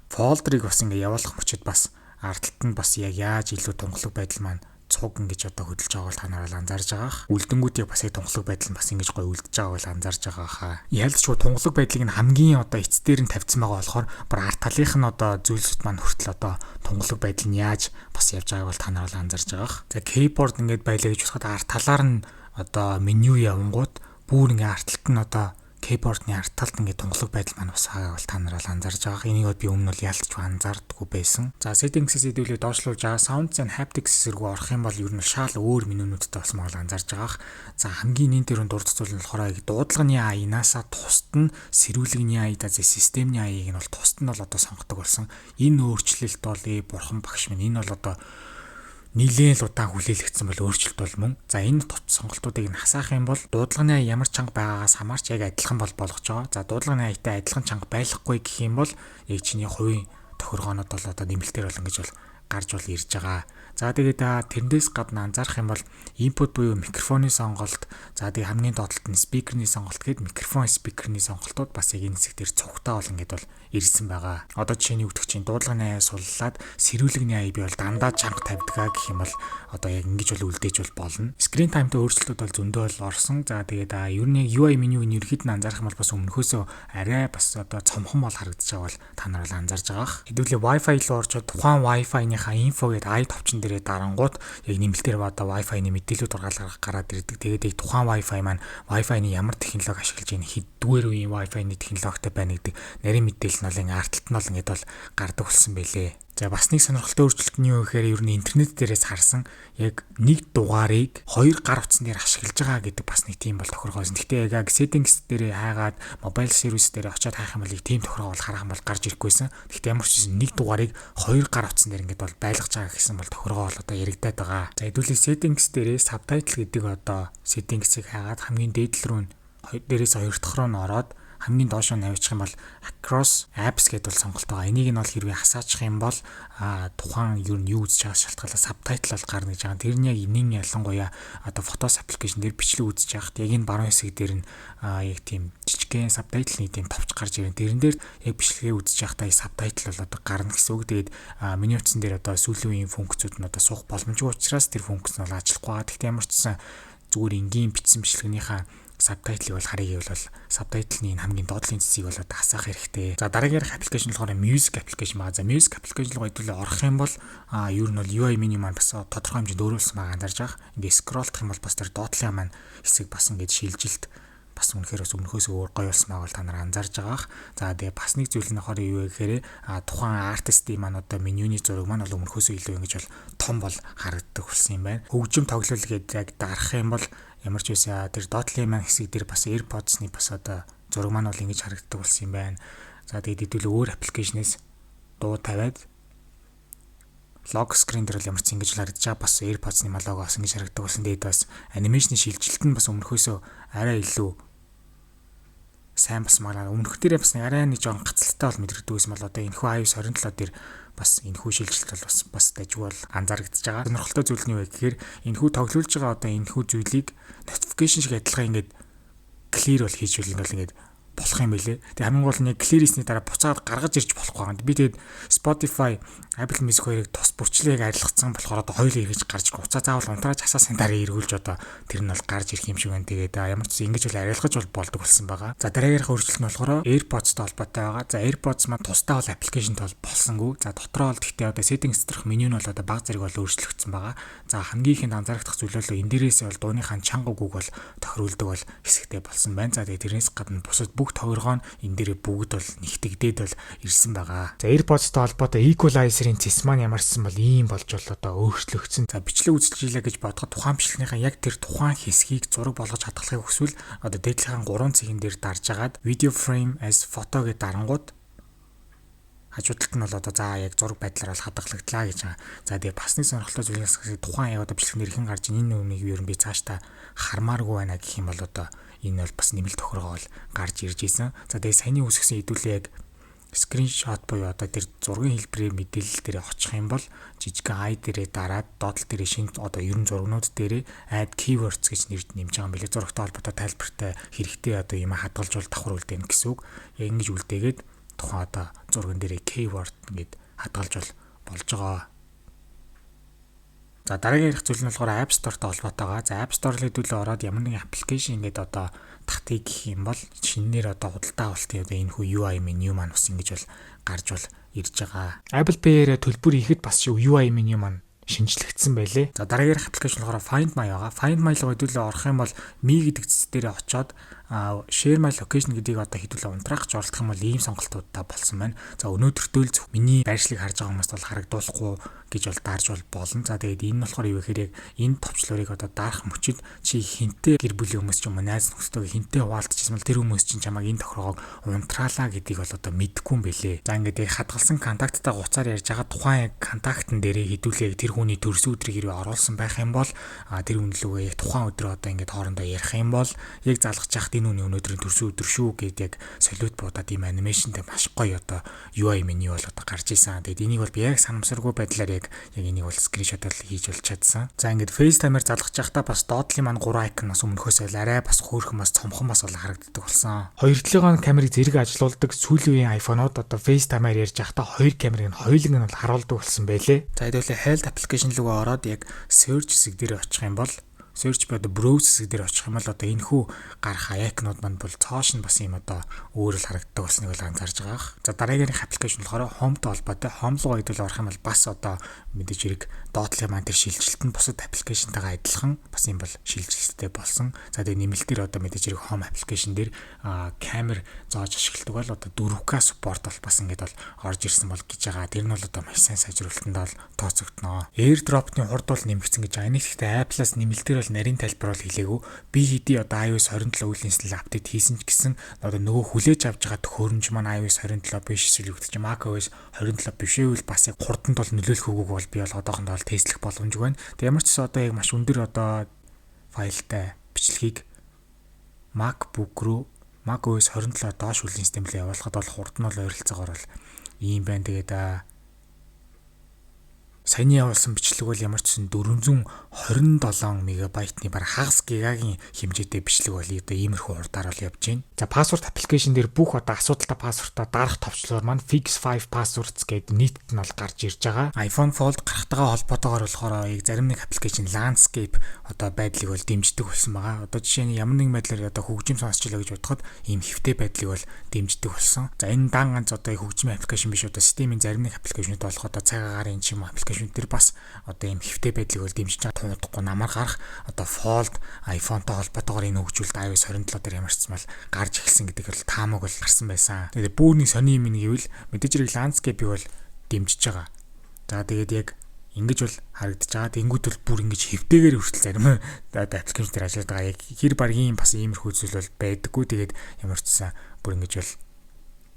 фолдерыг бас ингэ явуулах мөчид бас ардталт нь бас яг яаж илүү тунгалаг байдал маань цуг ингэж одоо хөдөлж байгаа бол та нар бол анзаарж байгаа. Үлдэнгүүдийг бас яг тунгалаг байдал нь бас ингэж гоё үлдэж байгаа бол анзаарж байгаа хаа. Ялцчгүй тунгалаг байдлыг нь хамгийн одоо эцдээр нь тавьсан байгаа болохоор бар арт талынх нь одоо зүйлсүүд маань хүртэл одоо тунгалаг байдал нь яаж бас явж байгааг бол та нар бол анзаарж байгаа. За keyboard ингэж байлаа гэж бодоход арт талаар нь одоо меню явангууд бүр ингэ арт талд нь одоо keyboard-ны арт талд ингээд тунгалаг байдал маань бас байгаа бол та нар бол анзаарж байгаа. Энийг би өмнө нь ялцчгүй анзаардаггүй байсан. За settings-ээс хэдүүлээ доошлуулж байгаа sounds and haptics зэрэг орох юм бол ер нь шал өөр менюнуудтай болсон байгаа анзаарж байгаа. За хамгийн энэ төрөнд дурдцуул нь болохоор дуудлагын аянаасаа тусад нь сэрүүлэгний аяда системний аяыг нь бол тусад нь бол одоо сонгодог болсон. Энэ өөрчлөлт бол бурхан багш минь энэ бол одоо нэлээд л удаан хүлээлгдсэн бол өөрчлөлт бол мөн. За энэ сонголтуудыг нь хасаах юм бол дуудлагын ямар чанга байгаагаас хамаарч яг адилхан бол болгож байгаа. За дуудлагын аятай адилхан чанга байхгүй гэх юм бол яг чиний хувийн тохиргоонод бол одоо нэмэлтээр бол ингэж бол гарч бол ирж байгаа. За тэгээд тэрнээс гадна анзаарах юм бол input буюу микрофоны сонголт, за тэгээд хамгийн доотлолт нь спикерний сонголт гээд микрофон спикерний сонголтууд бас яг энэ хэсгээр цугтаа бол ингээд бол ирсэн байгаа. Одоо жишээний үгтгчийн дуудлагын аяа суллаад сэрүүлэгний аяа би бол дандаа чанга тавьдгаа гэх юм бол одоо яг ингэж бол үлдээж бол болно. Screen time-тай өөрчлөлтүүд бол зөндөө бол орсон. За тэгээд ер нь UI менюг нь ерөөд нь анзаарах юм бол бас өмнөхөөсөө арай бас одоо цомхон бол харагдаж байгаа бол та нар бол анзаарж байгаа. Хэдүүлээ Wi-Fi руу орчод тухайн Wi-Fi-ныхаа инфо гээд i товчон дээрээ дарангууд яг нэмэлтээр одоо Wi-Fi-ны мэдээлүүд гараад ирдэг. Тэгээд яг тухайн Wi-Fi маань Wi-Fi-ны ямар технологи ашиглаж байна, хэддүгээр үеийн Wi-Fi-ны технологитой байна гэдэг нарийн мэдээлэл нь бол ингээ арталт нь бол ингээд бол гардаг болсон байлээ. За бас нэг сонирхолтой өөрчлөлт нь юу гэхээр ер нь интернет дээрээс харсан яг нэг дугаарыг хоёр гар утсан дээр ашиглаж байгаа гэдэг бас нэг тийм бол тохиргоосон. Гэхдээ яг settings дээрээ хайгаад mobile service дээр очиод хайх юм бол тийм тохиргоо бол харах юм бол гарч ирэхгүйсэн. Гэхдээ ямар ч юм нэг дугаарыг хоёр гар утсан дээр ингээд бол байлгаж байгаа гэсэн бол тохиргоо бол одоо яригадаад байгаа. За хэдүүлээ settings дээрээ subtitle гэдэг одоо settings-ийг хайгаад хамгийн дээдл рүү дээрээс хоёр дахь руу н ороод хамгийн доош нь навичих юм бол across apps гэдэг бол сонголт байгаа. Энийг нь бол хэрвээ хасаачих юм бол тухайн юу үзэж байгаа шалтгаалаа subtitle бол гарна гэж байгаа. Тэр нь яг энийн ялангуяа одоо Photos application дээр бичлэг үзэж байхад яг энэ баруун хэсэг дээр нь яг тийм жижигхэн subtitle-ны тийм товч гарч ирэн. Тэрэн дээр яг бичлэгээ үзэж байхдаа subtitle бол одоо гарна гэсэн үг. Тэгээд меню утсан дээр одоо сүүлийн үеийн функцүүд нь одоо суух боломжгүй учраас тэр функц нь бол ажиллахгүй байгаа. Гэхдээ ямар ч гэсэн зүгээр энгийн бичсэн бичлэгнийхаа subtitle бол харъя гэвэл subtitle-ны хамгийн доотлын цэцгийг бол хасаах хэрэгтэй. За дараагийн аппликейшн болохоор music application байгаа. За music application руу хэдүүлээ орох юм бол ер нь бол UI menu маань бас тодорхой хэмжээнд өөрчлөлт байгаа анзаарж байгаа. Ингээд scrollдох юм бол бас тэр доотлын маань хэсэг бас ингээд шилжилт бас үнэхээр бас өмнөхөөс өөр гоё болсон байгаа бол та нар анзаарж байгаах. За тэгээ бас нэг зүйл нь болохоор юу вэ гэхээр тухайн артистийн маань одоо менюний зураг маань бол өмнөхөөс илүү ингэж бол том бол харагддаг болсон юм байна. Хөгжим тоглол гэдэг яг дарах юм бол ямар ч байсан тэр доотлын маань хэсэг дээр бас AirPods-ны бас одоо зураг маань бол ингэж харагддаг болсон юм байна. За тэгээд хэдүүлээ өөр аппликейшнээс дуу тавиад лог скрин дээр ямар ч ингэж харагдаж байгаа бас AirPods-ны лого бас ингэж харагддаг болсон. Тэгээд бас анимашны шилжилт нь бас өмнөхөөсөө арай илүү сайн бас мараа өмнөхдөрөө бас арай нэг жоон гацалтай бол мэдрэгдэг байсан бол одоо энэхүү iOS 27 дээр бас энэхүү шилжилт бол бас дажгүй бол анзаарэгдэж байгаа. Сонирхолтой зүйл нь юу вэ гэхээр энэхүү тоглуулж байгаа одоо энэхүү зүйлийг notification шиг адилхан ингээд clear бол хийж үл ингээд болох юм байлээ. Тэгээ хамгийн гол нь clear-ийн дараа буцаад гаргаж ирж болохгүй байгаа. Би тэгээд Spotify, Apple Music хоёрыг тус бүрчлэгийг арилгацсан болохоор одоо хоёулаа эргэж гарч уцаа заавал унтрааж хасаасан дараа эргүүлж одоо тэр нь бол гарч ирэх юм шиг байна. Тэгээд ямар ч ингэж бол арилгаж бол болдог болсон байгаа. За дараагийнх өөрчлөлт нь болохоор AirPods-тай холбоотой байгаа. За AirPods маань тусдаа бол аппликейшнтэй бол болсонгүй. За дотроо бол гэхдээ одоо settings дээрх меню нь бол одоо баг зэрэг бол өөрчлөгдсөн байгаа. За хамгийн ихэнд анзаарах зүйл бол энэ дээрээс бол дууныхаа чанга үгүг бол тохируулдаг бол хэсэгтэй болсон байна. За тэгээд тэрнээс гадна бусад тойргоо энэ дээр бүгд бол нэгтгэдээд бол ирсэн байгаа. За AirPods-тай холбоотой equalizer-ийн цэс маань ямарсан бол ийм болж бол одоо өөрчлөгдсөн. За бичлэг үзүүлжээ гэж бодоход тухайн бичлэгнийхаа яг тэр тухайн хэсгийг зураг болгож хадгалахыг хүсвэл одоо дээдлэхэн 3 цэгэн дээр дарж агаад video frame as photo гэж дарангууд хажуудалт нь бол одоо за яг зураг байдлаар бол хадгалагдлаа гэж байгаа. За тэгээ бас нэг сонирхолтой зүйлээс тухайн яг одоо бичлэгнэр ихэн гарч энэ нүмийг юу юм би цааш та хармааргүй байна гэх юм бол одоо энэ бол бас нэмэлт тохиргоо бол гарч ирж исэн. За тэгээ саяны үсгсэн хэдүүлээ яг скриншот буюу одоо тэр зургийн хэлбэрээр мэдээлэл дээр очих юм бол жижигхэн ай дээрээ дараад доотлол дээр шинэ одоо ерөн зургнууд дээрээ add keywords гэж нэрд нэмж байгаа юм билээ. Зурагтай холбоотой тайлбартай хэрэгтэй одоо юм хадгалж бол давхар үлдээнэ гэсэн үг. Яг ингэж үлдээгээд тухайн одоо зурган дээрээ keyword ингээд хадгалж болж байгаа. За дараагийн ярих зүйл нь болохоор App Store-тай холбоотойгоо. За App Store-д хэдүүлээ ороод ямар нэгэн аппликейшн ингээд одоо татъя гэх юм бол шинээр одоо худалдаа авалтын одоо энэ хүү UI menu маань бас ингэж бол гарч бол ирж байгаа. Apple Pay-ээр төлбөр хийхэд бас UI menu маань шинжлэгдсэн байлээ. За дараагийн аппликейшн болохоор Find My байгаа. Find My руу хэдүүлээ орох юм бол Mi гэдэг дээр очоод share my location гэдгийг одоо хэдүүлээ унтраах гэж оролдох юм бол ийм сонголтуудтай болсон байна. За өнөөдөртөө л миний байршлыг харж байгаа хүмүүст бол харагдуулахгүй гэж бол дарж болно. За тэгээд энэ нь болохоор юу гэхээр яг энэ товчлуурыг одоо дарах мөчид чи хинтээ гэр бүлийн хүмүүс ч юм уу найз нөхдөд хинтээ хуваалцчихсан бол тэр хүмүүс чинь чамайг энэ тохиргоог унтраалаа гэдгийг бол одоо мэдэхгүй юм бэлээ. За ингээд яг хадгалсан контакттай хуцаар ярьж байгаа тухайн яг контактн дээрээ хэдүүлээ тэр хүний төрсөн өдрийг хэрэг оруулсан байх юм бол тэр үнэлгээ яг тухайн өдрөө одоо ингээд хоорондоо ярих юм бол яг залгаж яхад энэ үний өнөөдрийн төрсөн өдөр шүү гэдээ яг солиот буудаад ийм анимашнтэй маш гоё одоо UI меню бол одоо гарч исэн. Тэгээд энийг бол би яг санамсаргүй байдлаар яг энийг бол скриншотоор хийж болж чадсан. За ингээд FaceTime-аар залгаж явахдаа бас доотлын маань 3 icon бас өмнөхөөс арай бас хөөрхөн бас цомхон бас бол харагддаг болсон. Хоёр талын камерыг зэрэг ажилуулдаг сүүлийн үеийн iPhone-ууд одоо FaceTime-аар ярьж явахдаа хоёр камерыг нь хоёуланг нь бол харуулдаг болсон байлээ. За хэдүүлээ Health application руу ороод яг search хэсэг дээр очих юм бол search бод browse хэсэг дээр очих юм бол одоо энэ хүү гарах icon-ууд манд бол цоош нь бас юм одоо өөр л харагддаг болсныг бол анзаарж байгаа. За дараагийн аппликейшн болохоор Home-тай холбоотой. Home руу хэдүүл орох юм бол бас одоо мэдээж хэрэг доотлын маань тэр шилжилт нь бусад аппликейшнтайгаа адилхан бас юм бол шилжилттэй болсон. За тэгээ нэмэлтээр одоо мэдээж хэрэг Home application дээр камер зоож ашигладаг бол одоо 4K support бол бас ингээд бол орж ирсэн бол гэж байгаа. Тэр нь бол одоо маш сайн сайжруулалтанд бол тооцогдно. AirDrop-ны хурд бол нэмэгдсэн гэж байгаа. Энийг гэхдээ Apple-аас нэмэлтээр нарийн тайлбар бол хэлээгүй. Би хэдий одоо iOS 27 үйл нийслэл апдейт хийсэн ч гэсэн одоо нөгөө хүлээж авч байгаа төхөөрөмж маань iOS 27 биш эсвэл юу гэдэг чинь macOS 27 бишээвэл бас яг хурданд бол нөлөөлөх үгүйг бол би бол одоохондоо бол тестлэх боломжгүй байна. Тэг ямар ч гэсэн одоо яг маш өндөр одоо файлтай бичлэгийг MacBook руу macOS 27 доош үйл системлээ явуулахад бол хурд нь бол ойролцоогоор бол ийм байна. Тэгээд саяны явуулсан бичлэг бол ямар ч гэсэн 427 мегабайтны баг хагас гигагийн хэмжээтэй бичлэг бол одоо иймэрхүү хурдаар бол явж байна. За password application дээр бүх одоо асуудалтай пассвортаа дарах товчлуур маань Fix 5 passwords гэдэг нийтд нь бол гарч ирж байгаа. iPhone Fold гарахтайгаа холбоотойгоор болохоор яг зарим нэг application landscape одоо байдлыг бол дэмждэг болсон байгаа. Одоо жишээ нь ямар нэгэн байдлаар одоо хөгжим сонсчлоо гэж бодоход ийм хэвтэй байдлыг бол дэмждэг болсон. За энэ дан ганц одоо хөгжмийн application биш одоо системийн зарим нэг application-ууд болох одоо цагаагаар энэ ч юм уу application тэр бас одоо ийм хэвтэй байдлыг бол дэмжиж байгаа туудахгүй намар гарах одоо Fold iPhone-тай холбоотойгоор энэ хөгжүүлэлт iOS 27 дээр ямар ч юм бол гарч эхэлсэн гэдэг бол таамаг бол гарсан байсан. Тэгээд бүүрний сони юм гэвэл мэдээж хэрэг landscape-ийг бол дэмжиж байгаа. За тэгээд яг ингэж бол харагдаж байгаа. Тэнгүүд бол бүр ингэж хэвтэйгээр хүртэл зарим аппликейшн дээр ажилладаг байгаа. Яг хэр багийн бас иймэрхүү зүйл бол байдаггүй. Тэгээд ямар ч гэсэн бүр ингэж бол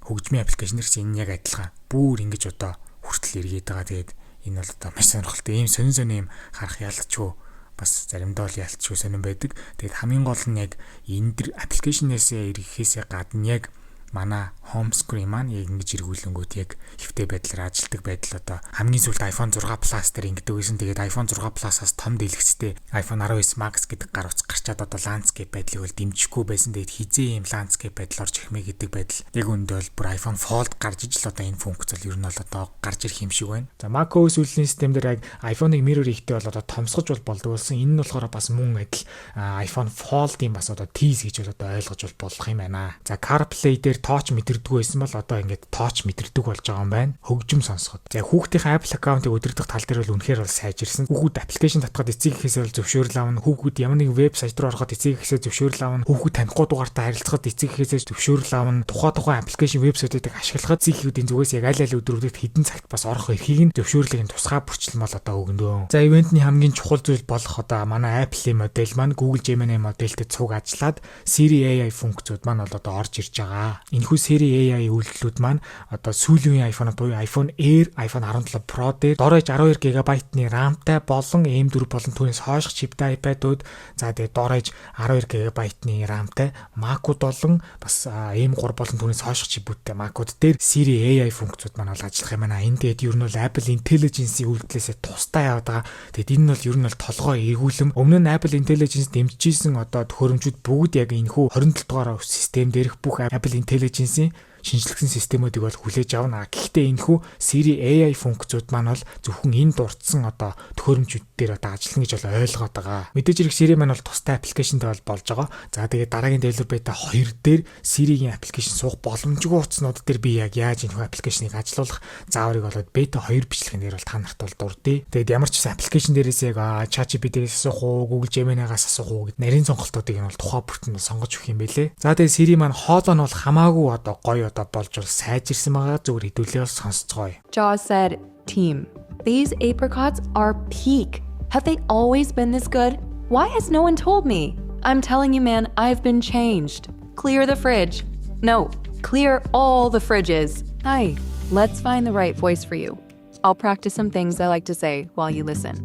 хөгжмийн аппликейшнэр чинь энэ яг адилхан. Бүр ингэж одоо хүртэл эргээд байгаа. Тэгээд энэ бол одоо маш сонирхолтой. Ийм сонин юм харах ялцгүй бас заримдаа бол ялцгүй сонин байдаг. Тэгээд хамгийн гол нь яг энэ төр аппликейшнээс ирэхээсээ гадна яг манай home screen маань яг ингэж эргүүлэнгүүт яг хэвтэй байдлаар ажилтдаг байдал одоо хамгийн сүүлд iPhone 6 Plus дээр ингэдэг байсан. Тэгээд iPhone 6 Plus-аас том дэлгэцтэй iPhone 19 Max гэдэг гар утас гарчаад одоо landscape байдлыг бол дэмжихгүй байсан. Тэгээд хизээ ийм landscape байдал орж ирэх мэ гэдэг байдал яг үндэ бол бүр iPhone Fold гарч ижил одоо энэ функц бол ер нь бол одоо гарч ирэх юм шиг байна. За macOS үйлдвэрлэлийн систем дээр яг iPhone-ыг mirror хийхдээ бол одоо томсгож бол болдог болсон. Энэ нь болохоор бас мөн адил iPhone Fold-ийн бас одоо tease гэж бол одоо ойлгож бол болох юм байна. За CarPlay дээр touch мэдэрдэггүй байсан бол одоо ингээд touch мэдэрдэг болж байгаа юм байна. Хөгжим сонсоход. За хүүхдийн Apple аккаунтыг өдөрдох тал дээр бол үнэхээр бол сайжирсан. Хүүхүүд аппликейшн татхад эцэг эхээсээ бол зөвшөөрөл авна. Хүүхүүд ямар нэгэн вебсайт руу ороход эцэг эхээсээ зөвшөөрөл авна. Хүүхүүд танихгүй дугаартай харилцахад эцэг эхээсээ зөвшөөрөл авна. Тухайн аппликейшн вебсайтыг ашиглахад эцэг эхүүдийн зүгээс яг аль өдрүүдэд хэдэн цагт бас орох эрхийг нь зөвшөөрлөгийн тусгай бүрчлэн бол одоо өгнө. За ивентний хамгийн чухал зүйл болох одоо манай Apple-ийн модель маань Google Gemini модельтэй цуг ажиллаад Siri AI функцүүд маань бол одоо орж ирж байгаа. Энэхүү Siri AI үйлдэлүүд маань одоо сүүлийн iPhone буюу iPhone Air, iPhone 17 Pro дээр доорож 12 GB-ны RAM-тай болон M4 болон түүнээс хойших чиптэй iPad-ууд за тэгээд доорож 12 GB-ны RAM-тай Mac-ууд болон бас M3 болон түүнээс хойших чипүүдтэй Mac-ууд дээр Siri AI функцүүд маань бол ажиллах юм байна. Энэ тэгээд ер нь бол Apple Intelligence-ийн үйлдэлээсээ тусдаа яваад байгаа. Тэгээд энэ нь бол ер нь бол толгой эргүүлэм. Өмнө нь Apple Intelligence дэмжижсэн одоо төхөөрөмжүүд бүгд яг энэхүү 27 дугаар систем дээрх бүх Apple Intelligence шинжлэсэн системүүдийг бол хүлээж авна. Гэхдээ энэхүү Siri AI функцүүд маань бол зөвхөн энэ дурдсан одоо төхөөрөмжүүд дээр одоо ажиллана гэж бол ойлгоод байгаа. Мэдээж хэрэг Siri маань бол тустай аппликейшнтэй бол болж байгаа. За тэгээд дараагийн developer beta 2 дээр Siri-гийн аппликейшн суух боломжгүй утаснууд дээр би яг яаж энэ аппликейшнийг ажилуулах зааврыг болоод beta 2 бичлэгэн дээр бол та нарт бол дурдъя. Тэгээд ямар ч гэсэн аппликейшн дээрээс яг ChatGPT-ээс асуух уу, Google Gemini-гаас асуух уу гэд нарийн сонголтуудыг нь бол тухай бүртэн сонгож өгөх юм бэлээ. За тэгээд Siri маань хоолой нь бол хамаагүй одоо гоё одоо болж бол сайжирсан байгаа. Зүгээр хэдүүлээ сонсцгоё. Jaws said, "Team, these apricots are peak. Have they always been this good? Why has no one told me? I'm telling you, man, I've been changed. Clear the fridge. No, clear all the fridges. Hi, let's find the right voice for you. I'll practice some things I like to say while you listen.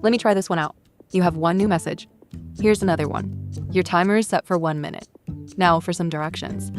Let me try this one out. You have one new message. Here's another one. Your timer is set for 1 minute. Now for some directions.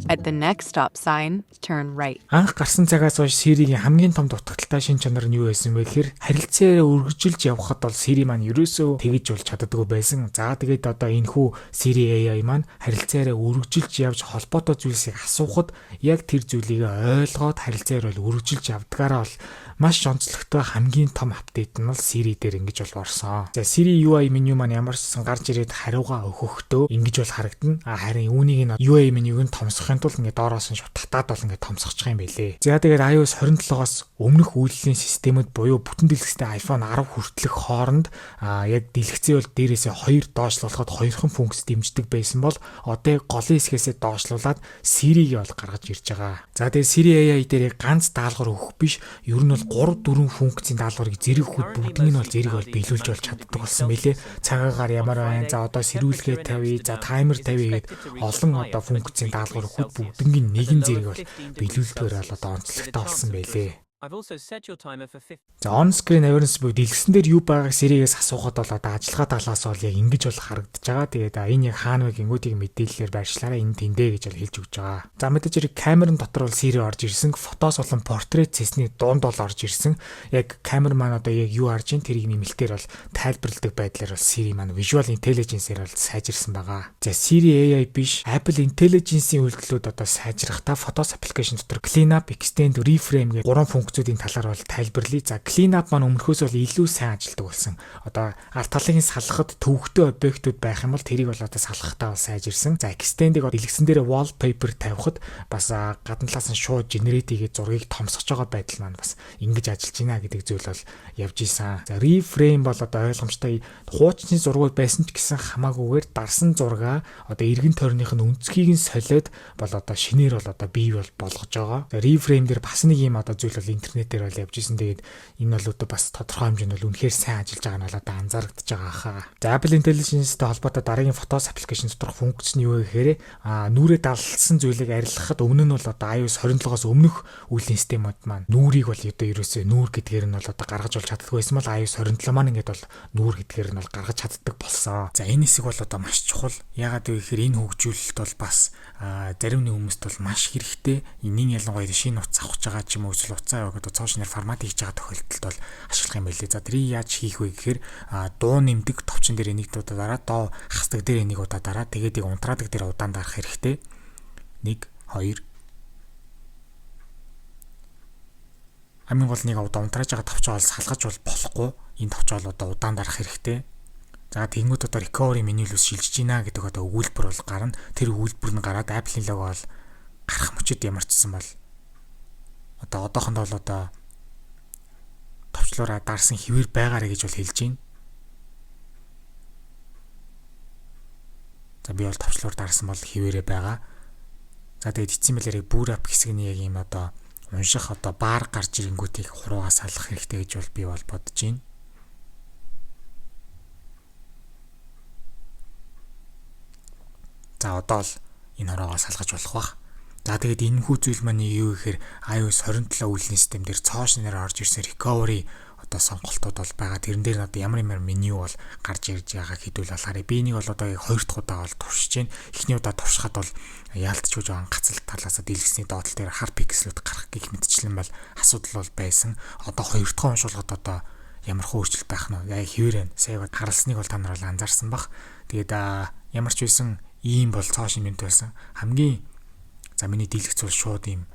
At the next stop sign, turn right." Анх гарсан цагаас хойш Siri-гийн хамгийн том дутагдaltaй шин чанар нь юу байсан бэ гэхээр харилцаараа үргэлжилж явхад бол Siri маань ерөөсөө тэгж болж чаддаггүй байсан. За тэгээд одоо энэхүү Siri AI маань харилцаараа үргэлжилж явж холбоотой зүйлсийг асуухад яг тэр зүйлийг ойлгоод харилцаар бол үргэлжилж явдгаараа бол маш онцлогтой хамгийн том апдейт нь бол Siri дээр ингэж бол орсон. За Siri UI меню маань ямар ч сан гарч ирээд хариугаа өгөхдөө ингэж бол харагдана. Харин үүнийг нь UI менюг нь томсохын тулд ингээд доороос нь шууд татаад бол ингээд томсгочих юм байлээ. За тэгээд iOS 27-оос өмнөх үйлдвэрлэлийн системүүд буюу бүтэн дэлгэцтэй iPhone 10 хүртэлх хооронд яг дэлгэцээ бол дээрээсээ 2 доошлуулахад 2хан функц дэмждэг байсан бол одоо голын хэсгээсээ доошлуулад Siri-г бол гаргаж ирж байгаа. За тэгээд Siri AI дээр ганц даалгавар өгөх биш, ер нь бол 3-4 функцийн даалгаврыг зэрэг хүүд бүгдийг нь бол зэрэг бол биелүүлж бол чаддаг болсон мэлээ. Цагаагаар ямар байна? За одоо сэрүүлгээ тавья, за таймер тавья гэд олон одоо функцийн даалгавар хүүд бүгднийг нэгэн зэрэг бол биелүүлдгээр бол одоо онцлогтой болсон байлээ. I've also set your timer for 50. За on screen awareness буюу дэлгэсэн дээр юу байгааг Siri-гээс асуухад бол одоо ажиллагаа талаас бол яг ингэж бол харагдаж байгаа. Тэгээд энэ яг хаана вэ гингүүдийг мэдээлэлээр байршлаараа энэ тэндээ гэж бол хэлж өгч байгаа. За мэдээж хэрэг камерын дотор бол Siri орж ирсэн, фотос болон портрет цэсний дунд бол орж ирсэн. Яг камер маань одоо яг юу харж ийн тэрийг нэмэлтээр бол тайлбарладаг байдлаар бол Siri маань visual intelligence-ээр бол сайжирсан байгаа. За Siri AI биш, Apple Intelligence-ийн үйлдэлүүд одоо сайжрахтаа фотос аппликейшн дотор cleanup, extend, reframe гэх 3 функцүүдийн талаар бол тайлбарлая. За cleanup маань өмнөхөөс бол илүү сайн ажилдаг болсон. Одоо арт талын салхахад төвөгтэй объектууд байх юм бол тэрийг бол одоо салхахтаа бол сайжирсан. За extend-ийг дэлгэсэн дээр wallpaper тавихад бас гадна талаас нь шууд generate хийгээд зургийг томсгож байгаа байдал маань бас ингэж ажиллаж байна гэдэг зүйл бол явж исэн. За reframe бол одоо ойлгомжтой хуучны зургууд байсан ч гэсэн хамаагүйгээр дарсан зургаа одоо эргэн тойрных нь өнцгийг нь солиод бол одоо шинээр бол одоо бий бол болгож байгаа. За reframe дээр бас нэг юм одоо зүйл бол интернетээр бол явж исэн. Тэгээд энэ бол одоо бас тодорхой хэмжээнд бол үнэхээр сайн ажиллаж байгаа нь бол одоо анзаарэгдэж байгаа хаа. За Apple Intelligence-тэй холбоотой дараагийн фотос аппликейшн доторх функц нь юу вэ гэхээр нүрээ далсан зүйлийг арилгахад өмнө нь бол одоо iOS 27-оос өмнөх үйлдвэрлэлийн системүүд маань нүрийг бол одоо ерөөсөө нүур гэдгээр нь бол одоо гаргаж болж чаддаггүй байсан бол iOS 27 маань ингээд бол нүур гэдгээр нь бол гаргаж чаддаг болсон. За энэ хэсэг бол одоо маш чухал. Ягаад вэ гэхээр энэ хөгжүүлэлт бол бас зарим нэг хүмүүст бол маш хэрэгтэй. Энийн ялангуяа шинэ утас авах гэж байгаа ч юм уу эсвэл утасаа одоо цоошнэр формат хийж байгаа тохиолдолд бол ашиглах юм байлээ. За тэрийг яаж хийх вэ гэхээр дуу нэмдэг товчон дээр нэг удаа дараа, доо хасдаг дээр нэг удаа дараа, тэгээд унтраадаг дээр удаан дарах хэрэгтэй. 1 2 хамгийн гол нэг удаа унтрааж байгаа товчоо бол салгаж бол болохгүй. Энэ товчоо бол одоо удаан дарах хэрэгтэй. За тэгэнгүүт одоо recovery менюлөөс шилжиж гинэ гэдэг одоо өгүүлбэр бол гарна. Тэр өгүүлбэр нь гараад Apple-ийн лого бол гарах мөчөд ямарчсан бол одоо одоохондоо бол одоо товчлуураа дарсан хэвээр байгаарэ гэж бол хэлж байна. За би бол товчлуур дарсан бол хэвээрээ байгаа. За тэгээд эцсийн мэлэрээ бүр ап хэсэг нь яг юм одоо унших одоо баар гарч ирэнгүүтийг хуруугаа салгах хэрэгтэй гэж бол би бол бодож байна. За одоо л энэ хороогаа салгаж болох бах. За тэгээд энэ хүү зүйл маань юу гэхээр iOS 27 үйлдвэрлэлийн систем дээр цоошноор орж ирсэн recovery одоо сонголтууд бол байгаа. Тэрэн дээр одоо ямар меню бол гарч ирж байгаа хэдүүл болохоор би энийг бол одоо хоёр дахь удаа бол туршиж байна. Эхний удаа туршихад бол яалтчгүй жоон гацал талаас дэлгэсний доотлол дээр хар пикселүүд гарах гэх мэтчлэн бол асуудал бол байсан. Одоо хоёр дахь уншуулгад одоо ямар хөөрчлөлт байх нь яа хэвээр байна. Сая харалсныг бол та нар бол анзаарсан бах. Тэгээд ямар ч байсан ийм бол цоошин мэд байсан. Хамгийн За миний дийлэгц бол шууд ийм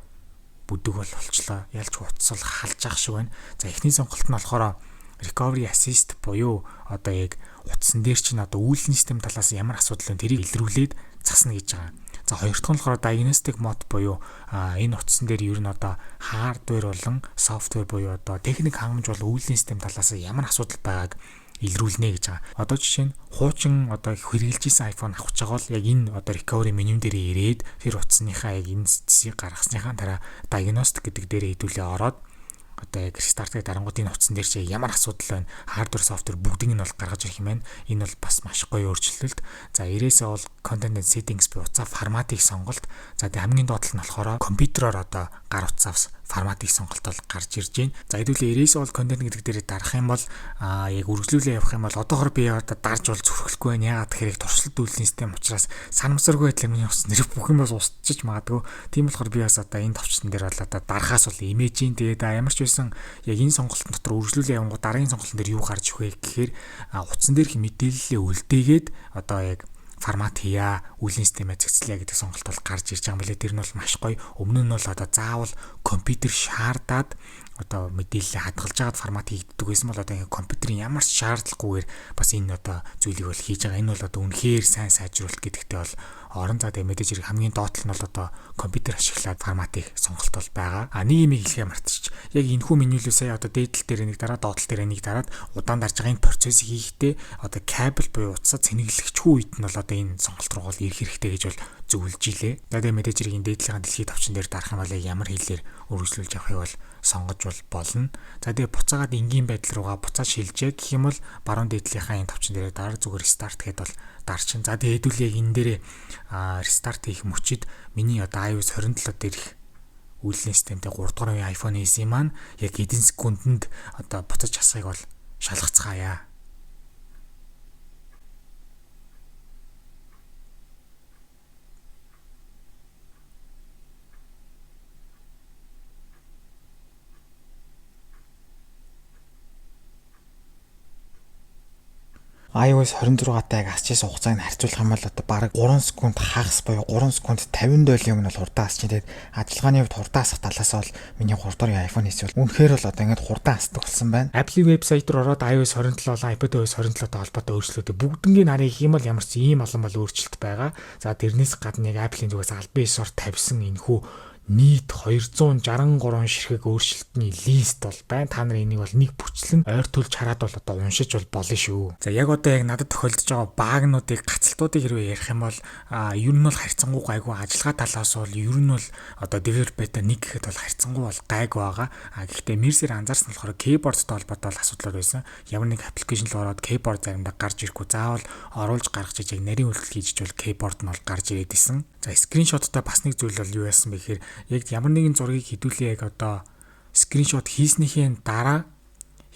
бүдэг болчихлоо. Ялч утсал халж ах шиг байна. За эхний сонголт нь болохоор recovery assist буюу одоо яг утсан дээр чинь одоо үйлдвэрлэлийн систем талаас ямар асуудал вэ тэрийг илрүүлээд засна гэж байгаа. За хоёр дахь нь болохоор diagnostic mode буюу энэ утсан дээр ер нь одоо hardware болон software буюу одоо техник хангамж бол үйлдвэрлэлийн систем талаас ямар асуудал байгааг илрүүлнэ гэж байгаа. Одоо жишээ нь хуучин одоо хэрэгжилж исэн iPhone авах гэж байгаа бол яг энэ одоо recovery menu дээр ирээд тэр утасныхаа яг энэ цэцгийг гаргасныхаа дараа diagnostic гэдэг дээр хэдүүлээ ороод одоо яг рестартыг дарангуудын утсан дээр чи ямар асуудал байна, hardware software бүгдийг нь бол гаргаж ирэх юм байна. Энэ бол бас маш гоё өөрчлөлт. За ирээсээ бол content and settings буюу утсаа форматыг сонголт. За тэгээ хамгийн доотлол нь болохоор компьютероор одоо гар утсаас форматыг сонголт бол гарч ирж байна. За хэдүүлээ ирээсээ бол контент гэдэг дээр дарах юм бол яг үргэлжлүүлээ явах юм бол одоогор би одоо дарж бол зүрхэхгүй байна. Яагаад гэхээр туршилт үйлдвэрлэлийн систем учраас санамсаргүй байдлаар миний ус нэр бүх юм бас устчих магадгүй. Тийм болохоор би бас одоо энэ товчсон дээр бол одоо дарахаас бол имэж ин тэгээд ямар ч байсан яг энэ сонголтын дотор үргэлжлүүлээ явангууд дараагийн сонголтын дээр юу гарч ирэх вэ гэхээр утсан дээрх мэдээллээ үлдээгээд одоо яг формат хийя, үйлдвэрлэлийн системээ зэгцлэе гэдэг сонголт бол гарч ирж байгаа юм билээ. Тэр нь бол маш гоё. Өмнө нь бол одоо заавал компьютер шаардаад одоо мэдээлэл хадгалж байгаад формат хийгддэг байсан бол одоо ингээ компьютерийн ямар ч шаардлагагүйгээр бас энэ одоо зүйлийг бол хийж байгаа. Энэ бол одоо үнэхээр сайн сайжруулалт гэдэгтээ бол орон зай дээр мэдээж хэрэг хамгийн доотлол нь бол одоо компьютер ашиглаад форматыг сонголт бол байгаа. Нэг юм хэлхээ мартчих. Яг энэхүү менюлөө сая одоо дээдл дээр нэг дараа доотлол дээр нэг дараад удаан дарж байгаа энэ процессыг хийхдээ одоо кабель буюу утсаа цэнэглэгчгүй үед нь бол одоо энэ сонголт руу ирэх хэрэгтэй гэж бол зөвлөж илээ. Тэгээд мэдээж хэрэг энэ дээдлийн дэлхийд товчон дээр дарах юм бол ямар хэлээр өргөжлүүлж авахыг бол сонгож болно. За тэгээ буцаагаад энгийн байдал руугаа буцаад шилжээ гэх юм бол баруун дээдлийнхаа энэ товчон дээр дараа зүгээр restart гэдээ бол дарчин. За тэгээ хэдүүл яг энэ дээрээ restart хийх мөчид миний одоо iOS 27 дээрх үйлдвэрлэлийн системтэй 3 дугаар үеийн iPhone SE маань яг эдийн секундэд одоо буцаж хасахыг бол шалгацгаая. iOS 26-тай яг асчээс хугацааг нь харьцуулах юм бол одоо бараг 3 секунд хагас буюу 3 секунд 50 дойлын өмнө бол хурдан асч. Тэгээд ажиллагааны хувьд хурдан асах талаас бол миний 3 дугаар iPhone SE бол үнэхээр бол одоо ингэж хурдан асдаг болсон байна. Apple-ийн вебсайт руу ороод iOS 27 болон iPadOS 27-тай холбоотой өөрчлөлтүүд бүгднийг нарыг хийх юм бол ямар ч ийм олон бол өөрчлөлт байгаа. За тэрнээс гадна яг Apple-ийн зүгээс албан ёсоор тавьсан энэхүү нийт 263 ширхэг өөрчлөлтний лист бол байна. Та нар энийг бол нэг бүчлэн ойртуулж хараад бол одоо уншиж бол болно шүү. За яг одоо яг надад тохиолдож байгаа багнуудыг гацалтуудыг хэрвээ ярих юм бол ер нь бол харьцангуй гайгүй ажиллагаа талаас бол ер нь бол одоо developer beta 1 гэхэд бол харьцангуй бол гайгүй байгаа. Гэхдээ Mercer анзаарсан болохоор keyboardтай холбоотой бол асуудал байсан. Ямар нэг аппликейшн руу ороод keyboard заримдаа гарч ирэхгүй заавал оруулж гаргаж яг нарийн үйлдэл хийж бол keyboard нь бол гарч ирээд исэн. За скриншоттой бас нэг зүйл бол юу яасан бэ гэхээр яг ямар нэгэн зургийг хэдүүлээ яг одоо скриншот хийснийхээ дараа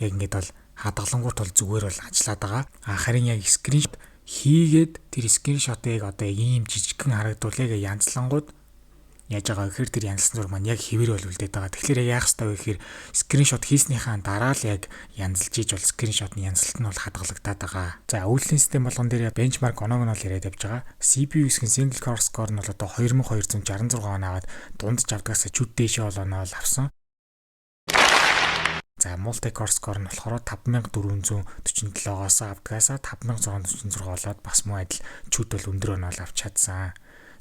яг ингэж бол хадгалангуут бол зүгээр бол ажиллаад байгаа. Харин яг скриншот хийгээд тэр скриншотыг одоо ийм жижигхэн харагдуулъя гэж янзлангууд яаж байгаа гэхээр тэр янзлсан зураг маань яг хэвээр бол үлдээд байгаа. Тэгэхээр яах ёстой вэ гэхээр скриншот хийснийхаа дараа л яг янзлж ийж бол скриншотны янзлалт нь бол хадгалагдаад байгаа. За үйлдвэрлэлийн систем болгон дээр бенчмарк оноог нь бол яриад явж байгаа. CPU хэсгийн single core score нь бол одоо 2266 оноо аваад дундж авдагаас чүд дээшээ бол оноо авсан. За multi core score нь болохоор 5447-оос авдагаас 5646 болоод бас муу адил чүд бол өндөр оноо авч чадсан.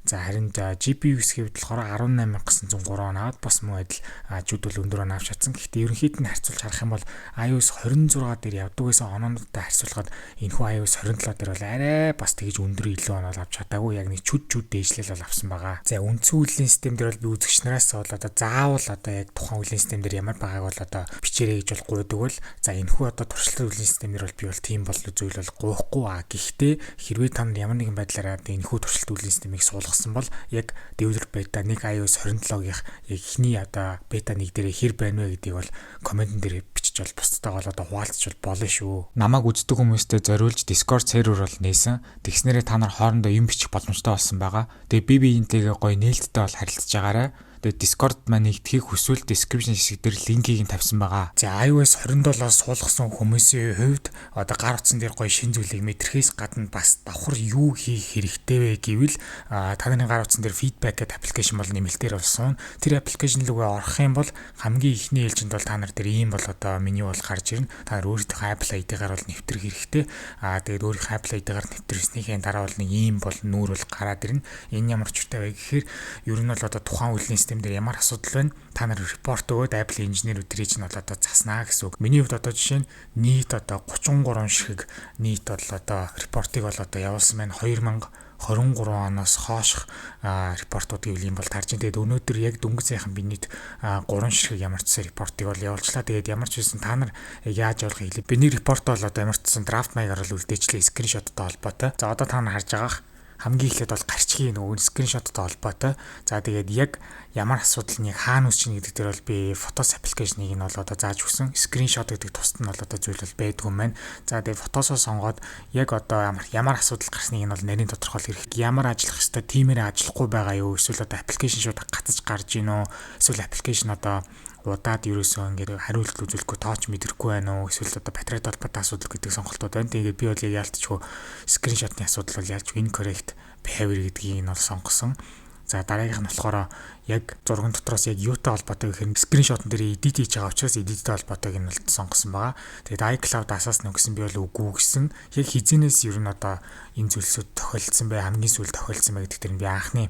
За харин GPU хэсгийн хувьд болохоор 18903 оноо аваад бас муу адил чүд бол өндөр оноо авч чадсан. Гэхдээ ерөнхийд нь харьцуулж харах юм бол iOS 26 дээр явдаг байсан оноонуудтай харьцуулахад энэхүү iOS 27 дээр бол арай бас тэгж өндөр илүү оноо авч чадаагүй. Яг нэг чүд дээшлэл бол авсан байгаа. За үндсэн үйлдвэрлэлийн систем дээр бол би үзэгч нараас бол одоо заавал одоо яг тухайн үйлдвэрлэлийн систем дээр ямар байгааг бол одоо бичээрэй гэж бол гуйдаг бол за энэхүү одоо туршлагатай үйлдвэрлэлийн систем дээр бол би бол тийм бол зүйл бол гуйхгүй Гэхдээ хэрвээ та нар ямар нэгэн байдлаараа энэхүү туршилт үйлдвэрлэлийн системийг суулгасан бол яг developer beta 1 iOS 27-гийн эхний одоо beta 1 дээр хэр байна вэ гэдгийг бол коммент дээр бичиж бол бусдтайгаа одоо хуваалцж болно шүү. Намайг үздэг хүмүүстээ зориулж Discord сервер бол нээсэн. Тэгснээрээ та нар хоорондоо юм бичих боломжтой болсон байгаа. Тэгээ би энтэйгээ гоё нээлттэй бол харилцаж байгаарай. Тэгээд Discord маань нэгтгэхийг хүсвэл description хэсэг дээр линкийг нь тавьсан байгаа. За iOS 27-аас суулгасан хүмүүсийн хувьд одоо гар утсан дээр гоё шин зүйлийг мэдрэхээс гадна бас давхар юу хийх хэрэгтэй вэ гэвэл та нарын гар утсан дээр feedback гэдэг аппликейшн бол нэмэлтээр болсон. Тэр аппликейшн рүүгээ орох юм бол хамгийн ихний ээлжинд бол та нар дээр ийм бол одоо меню бол гарч ирнэ. Та нар өөрийнхөө Apple ID-гаар бол нэвтрэх хэрэгтэй. Тэгээд өөрийнхөө Apple ID-гаар нэвтрснийхээ дараа бол нэг ийм бол нүүр бол гараад ирнэ. Энэ ямар ч үтэй вэ гэхээр ер нь бол одоо тухайн үйлдвэрийн систем дээр ямар асуудал байна? Та нар репорт өгөөд Apple инженерүүдэрийг нь бол одоо заснаа гэсэн үг. Миний хувьд одоо жишээ нь нийт одоо 33 ширхэг нийт бол одоо репортыг бол одоо явуулсан байна. 2023 оноос хойших репортууд гэвэл юм бол тарж ин. Тэгээд өнөөдөр яг дөнгөж сайхан би нийт 3 ширхэг ямар ч репортыг бол явуулчлаа. Тэгээд ямар ч байсан та нар яаж явуулах хэлээ. Биний репорт бол одоо ямар ч draft маягаар бол үлдээжлээ скриншоттой холбоотой. За одоо та нар харж байгаа хамгийн эхлээд бол гарчгийн нөгөө скриншоттой холбоотой. За тэгээд яг ямар асуудал нэг хаана үүсч ийн гэдэг дээр бол би Photos application-ыг нь бол одоо зааж өгсөн. Скриншот гэдэг тусад нь бол одоо зүйл бол байдгүй юм байна. За тэгээд фотосоо сонгоод яг одоо ямар асуудал гарсныг нь бол нарийн тодорхойлох хэрэгтэй. Ямар ажиллах ёстой, тиймээр ажиллахгүй байгаа юу? Эсвэл одоо application шууд гацаж гарч ийн үү? Эсвэл application одоо удаад ерөөсөө ингээд хариулт үзүүлэхгүй тооч мэдрэхгүй байна уу? Эсвэл одоо батарей толботой асуудал гэдэг сонголтууд байна. Тэгээд би бол яг яалтчгүй скриншотны асуудал бол ялж incorrect behavior гэдгийг нь бол сонгосон. За дараагийнх нь болохоор яг зурган дотроос яг юутай холбоотой гэхээр скриншотн дээр edit хийж байгаа учраас editтэй холбоотойг нь бол сонгосон байгаа. Тэгээд iCloud асаасна гэсэн би бол үгүй гэсэн. Яг хизэнээс ер нь одоо энэ зүйлсүүд тохиолдсон бай, хамгийн сүүл тохиолдсон бай гэдэг дээр би анхны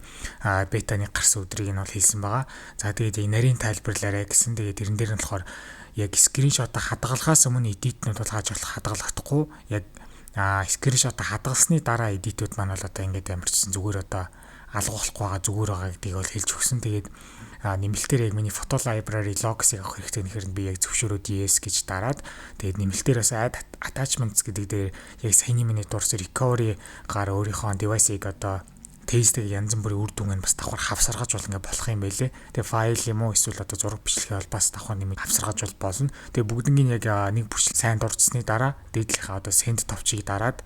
бетаны гарсан өдрийг нь бол хэлсэн байгаа. За тэгээд нарийн тайлбарлаарай гэсэн. Тэгээд тэрэн дээр нь болохоор яг скриншот хадгалахаас өмнө edit-нүүд бол хааж болох хадгалагдахгүй. Яг скриншот хадгалсны дараа edit-үүд маань бол одоо ингээд ямарчсан зүгээр одоо алга болохгүй байгаа зүгээр байгаа гэдгийг бол хэлж өгсөн. Тэгээд нэмэлтээр яг миний photo library logs-ыг авах хэрэгтэй нэхэр би яг зөвшөөрөөд yes гэж дараад тэгээд нэмэлтээрээс add attachments гэдэг дээр яг саяны миний дурсан recovery гаар өөрийнхөө device-ыг одоо тестийг янз бүрийн үр дүнг нь бас давхар хавсаргаж бол ингээд болох юм байлээ. Тэгээ файл юм уу эсвэл одоо зураг бичлэгээ бол бас давхар нэмийг хавсаргаж бол болно. Тэгээ бүгднийг яг нэг бүрчлэг сайн дурдсны дараа дээдлийнхаа одоо send товчийг дараад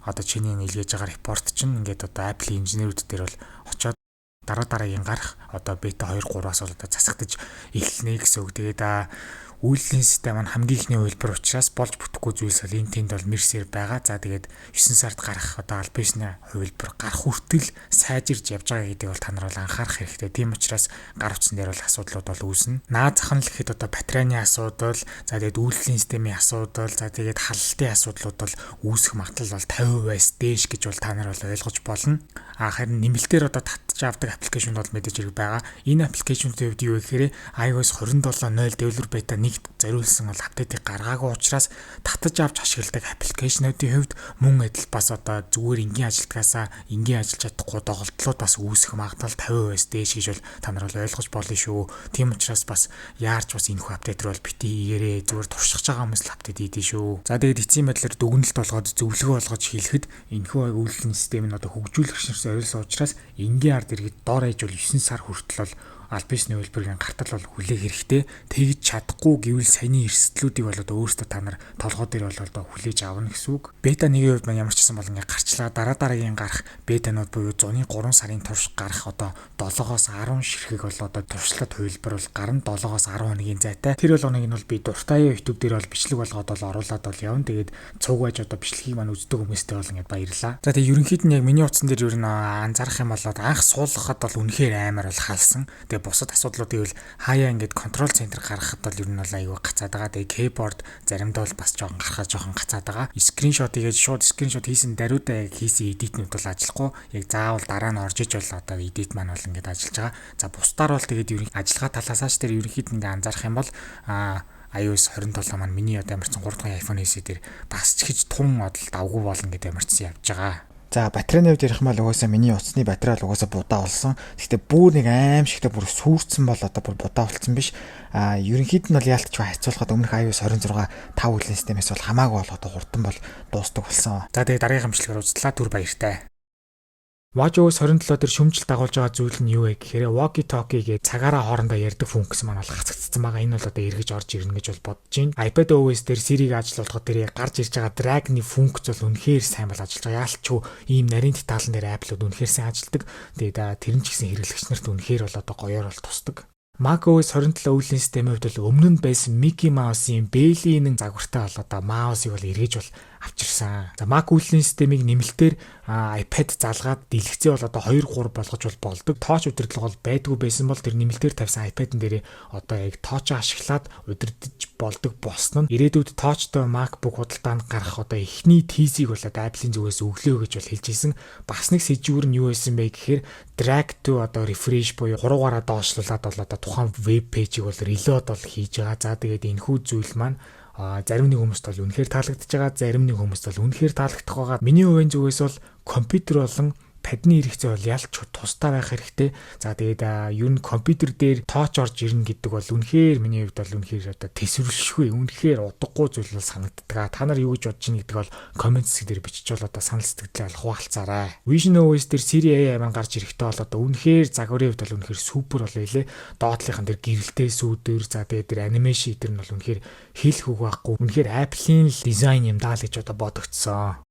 одоо чиний нийлгээж байгаа репорт чинь ингээд одоо Apple инженерүүд дээр бол очоод дараагийн гарах одоо бета 2.3-аас бол одоо засагдаж эхэлнэ гэсэн үг. Тэгээд үйлдвэрлэлийн систем маань хамгийн ихний хувилбар учраас болж бүтэхгүй зүйлс бол энэ тэнд бол мэрсээр байгаа. За тэгээд 9 сард гарах одоо альбисны хувилбар гарах хүртэл сайжирж явж байгаа гэдгийг бол та нар бол анхаарах хэрэгтэй. Тийм учраас гар утсан дээр бол асуудлууд бол үүснэ. Наад зах нь л гэхэд одоо батарейны асуудал, за тэгээд үйлдвэрлэлийн системийн асуудал, за тэгээд халалтын асуудлууд бол үүсэх магадлал бол 50%-аас дээш гэж бол та нар бол ойлгож болно. Харин нэмэлтээр одоо татж авдаг аппликейшн бол мэдээж хэрэг байгаа. Энэ аппликейшнүүд хувьд юу гэхээр iOS 27.0 developer beta 1 зориулсан бол апдейтыг гаргаагүй учраас татаж авч ашигладаг аппликейшнуудын хувьд мөн адил бас одоо зүгээр энгийн ажилтгаасаа энгийн ажиллаж чадахгүй доголдлууд бас үүсэх магадлал 50%-аас дээш гэж бол та нар бол ойлгож болно шүү. Тийм учраас бас яарч бас энэхүү апдейт руу бол бити хийгээрээ зүгээр туршиж байгаа хүмүүс л апдейт хийдэж шүү. За тэгээд эцсийн байдлаар дүгнэлт болгоод зөвлөгөө болгож хэлэхэд энэхүү үйлдвэрлэлийн систем нь одоо хөгжүүлэгчнээс зориулсан учраас энгийн ард иргэд дор ээж бол 9 сар хүртэл бол альбисны хувилбарыг гартал бол хүлээх хэрэгтэй. Тэгж чадахгүй гэвэл саяны эрсдлүүдийг бол одоо өөрсдөө та нар толгой дээр бол одоо хүлээж авна гэсэн үг. Бета 1-ийн хувьд маань ямар ч гэсэн бол ингээ гарчлаа дараагийн гарах бетанууд буюу зуны 3 сарын турш гарах одоо 7-оос 10 ширхэг бол одоо туршлага хувилбар бол гарна 7-оос 10 хоногийн зайтай. Тэр болгоныг нь бол би дуртай YouTube дээр бол бичлэг болгоод бол оруулаад бол явна. Тэгээд цуг байж одоо бичлэгийг маань үздэг хүмүүстээ бол ингээ баярлаа. За тэгээд ерөнхийд нь яг миний утсан дээр ер нь анзаарах юм бол анх суулгахад бол үнэхээр амар бол халсан. Бусад асуудлуудыг бол хаяа ингээд контрол центр гаргахад бол ер нь бол аюу гацаад байгаа. Тэгээ кейборд заримдаа бол бас жоохон гарахаа жоохон гацаад байгаа. Скриншотыг шууд скриншот хийсэн даруйдаа яг хийсэн эдитнүүд бол ажиллахгүй. Яг заавал дараа нь орж иж бол одоо эдит маань бол ингээд ажиллаж байгаа. За бусдаар бол тэгээд ерөнхийд ажиллагаа талаасаач тэр ерөнхийд ингээд анзаарах юм бол iOS 27 маань миний одоо ямарчсан 3 дахь iPhone SE дээр бас ч гэж тун одол давгүй бол ингээд ямарчсан явж байгаа. За батарейны хувьд ярих мал угаасаа миний утасны батарей бол угаасаа будаа болсон. Гэхдээ бүр нэг аим шигтэй бүр сүрцэн бол одоо бүр будаа болсон биш. Ерөнхийд нь бол яалтчгүй харьцуулахад өмнөх iOS 26 5 үеийн системээс бол хамаагүй бол одоо хурдан бол дуустдаг болсон. За тэгээд дараагийн хамшлагаар узлаа түр баяртай. WatchOS 27 дээр шүмжил дагуулж байгаа зүйл нь юу вэ гэхээр walkie-talkie гээ цагаараа хоорондоо ярьдаг функц маань бол хацагдсан байгаа. Энэ бол одоо эргэж орж ирнэ гэж бол бодож байна. iPadOS дээр Siri-г ажиллуулахад тэр гарч ирж байгаа drag-ны функц бол үнэхээр сайн бол ажиллаж байгаа. Яалч ийм нарийн деталн дээр Apple-ууд үнэхээр сайн ажилладаг. Тэгээд тэр нь ч гэсэн хэрэглэгч нарт үнэхээр бол одоо гоёор бол тусдаг. macOS 27 үйлдвэрлэлийн системийн хувьд бол өмнө нь байсан Mickey Mouse-ийн Bailey-ийн загвартай бол одоо mouse-ыг бол эргэж бол авчирсан. За Mac үйлдвэрлэлийн системийг нэмэлтээр iPad залгаад дэлгэцээ бол одоо 2-3 болгож бол болдог. Touch удирдлага бол байдгүй байсан бол тэр нэмэлтээр тавьсан iPad-ын дээр одоо яг touch ашиглаад удирдах болдог болсон нь ирээдүйд touchтой MacBook худалдаанд гарах одоо эхний tease-ийг бол одоо Apple-ийн зүгээс өглөө гэж бол хэлж ирсэн. Бас нэг сэжүүр нь юу байсан бэ гэхээр drag to одоо refresh буюу хуруугаараа доошлуулад бол одоо тухайн веб пэйжийг бол reload бол хийж байгаа. За тэгээд энэхүү зүйл маань зарим нэг хүмүүст бол үнэхээр таалагдж байгаа, зарим нэг хүмүүст бол үнэхээр таалагдах байгаа. Миний хувийн зүгээс бол компьютер болон падны хэрэгцээ бол ялч тусдаа байх хэрэгтэй. За тэгээд ер нь компьютер дээр тооч орж ирнэ гэдэг бол үнэхээр миний хувьд бол үнэхээр одоо тэсвэрлэшгүй, үнэхээр удахгүй зүйл бол санагддаг. Та нар юу гэж бодож байна гэдэг бол коммент хэсэг дээр бичиж бол одоо санал сэтгэлдээ хуваалцаарай. visionOS дээр Siri AI маань гарч ирэхдээ бол одоо үнэхээр загварын хувьд бол үнэхээр супер бол байлээ. Доотлынхан дээр гэрэлтэй сүүдэр, за тэгээд тэр анимашн дээр нь бол үнэхээр хэлэх үг байхгүй. Үнэхээр Apple-ийн дизайн юм даа л гэж одоо бодогдсон.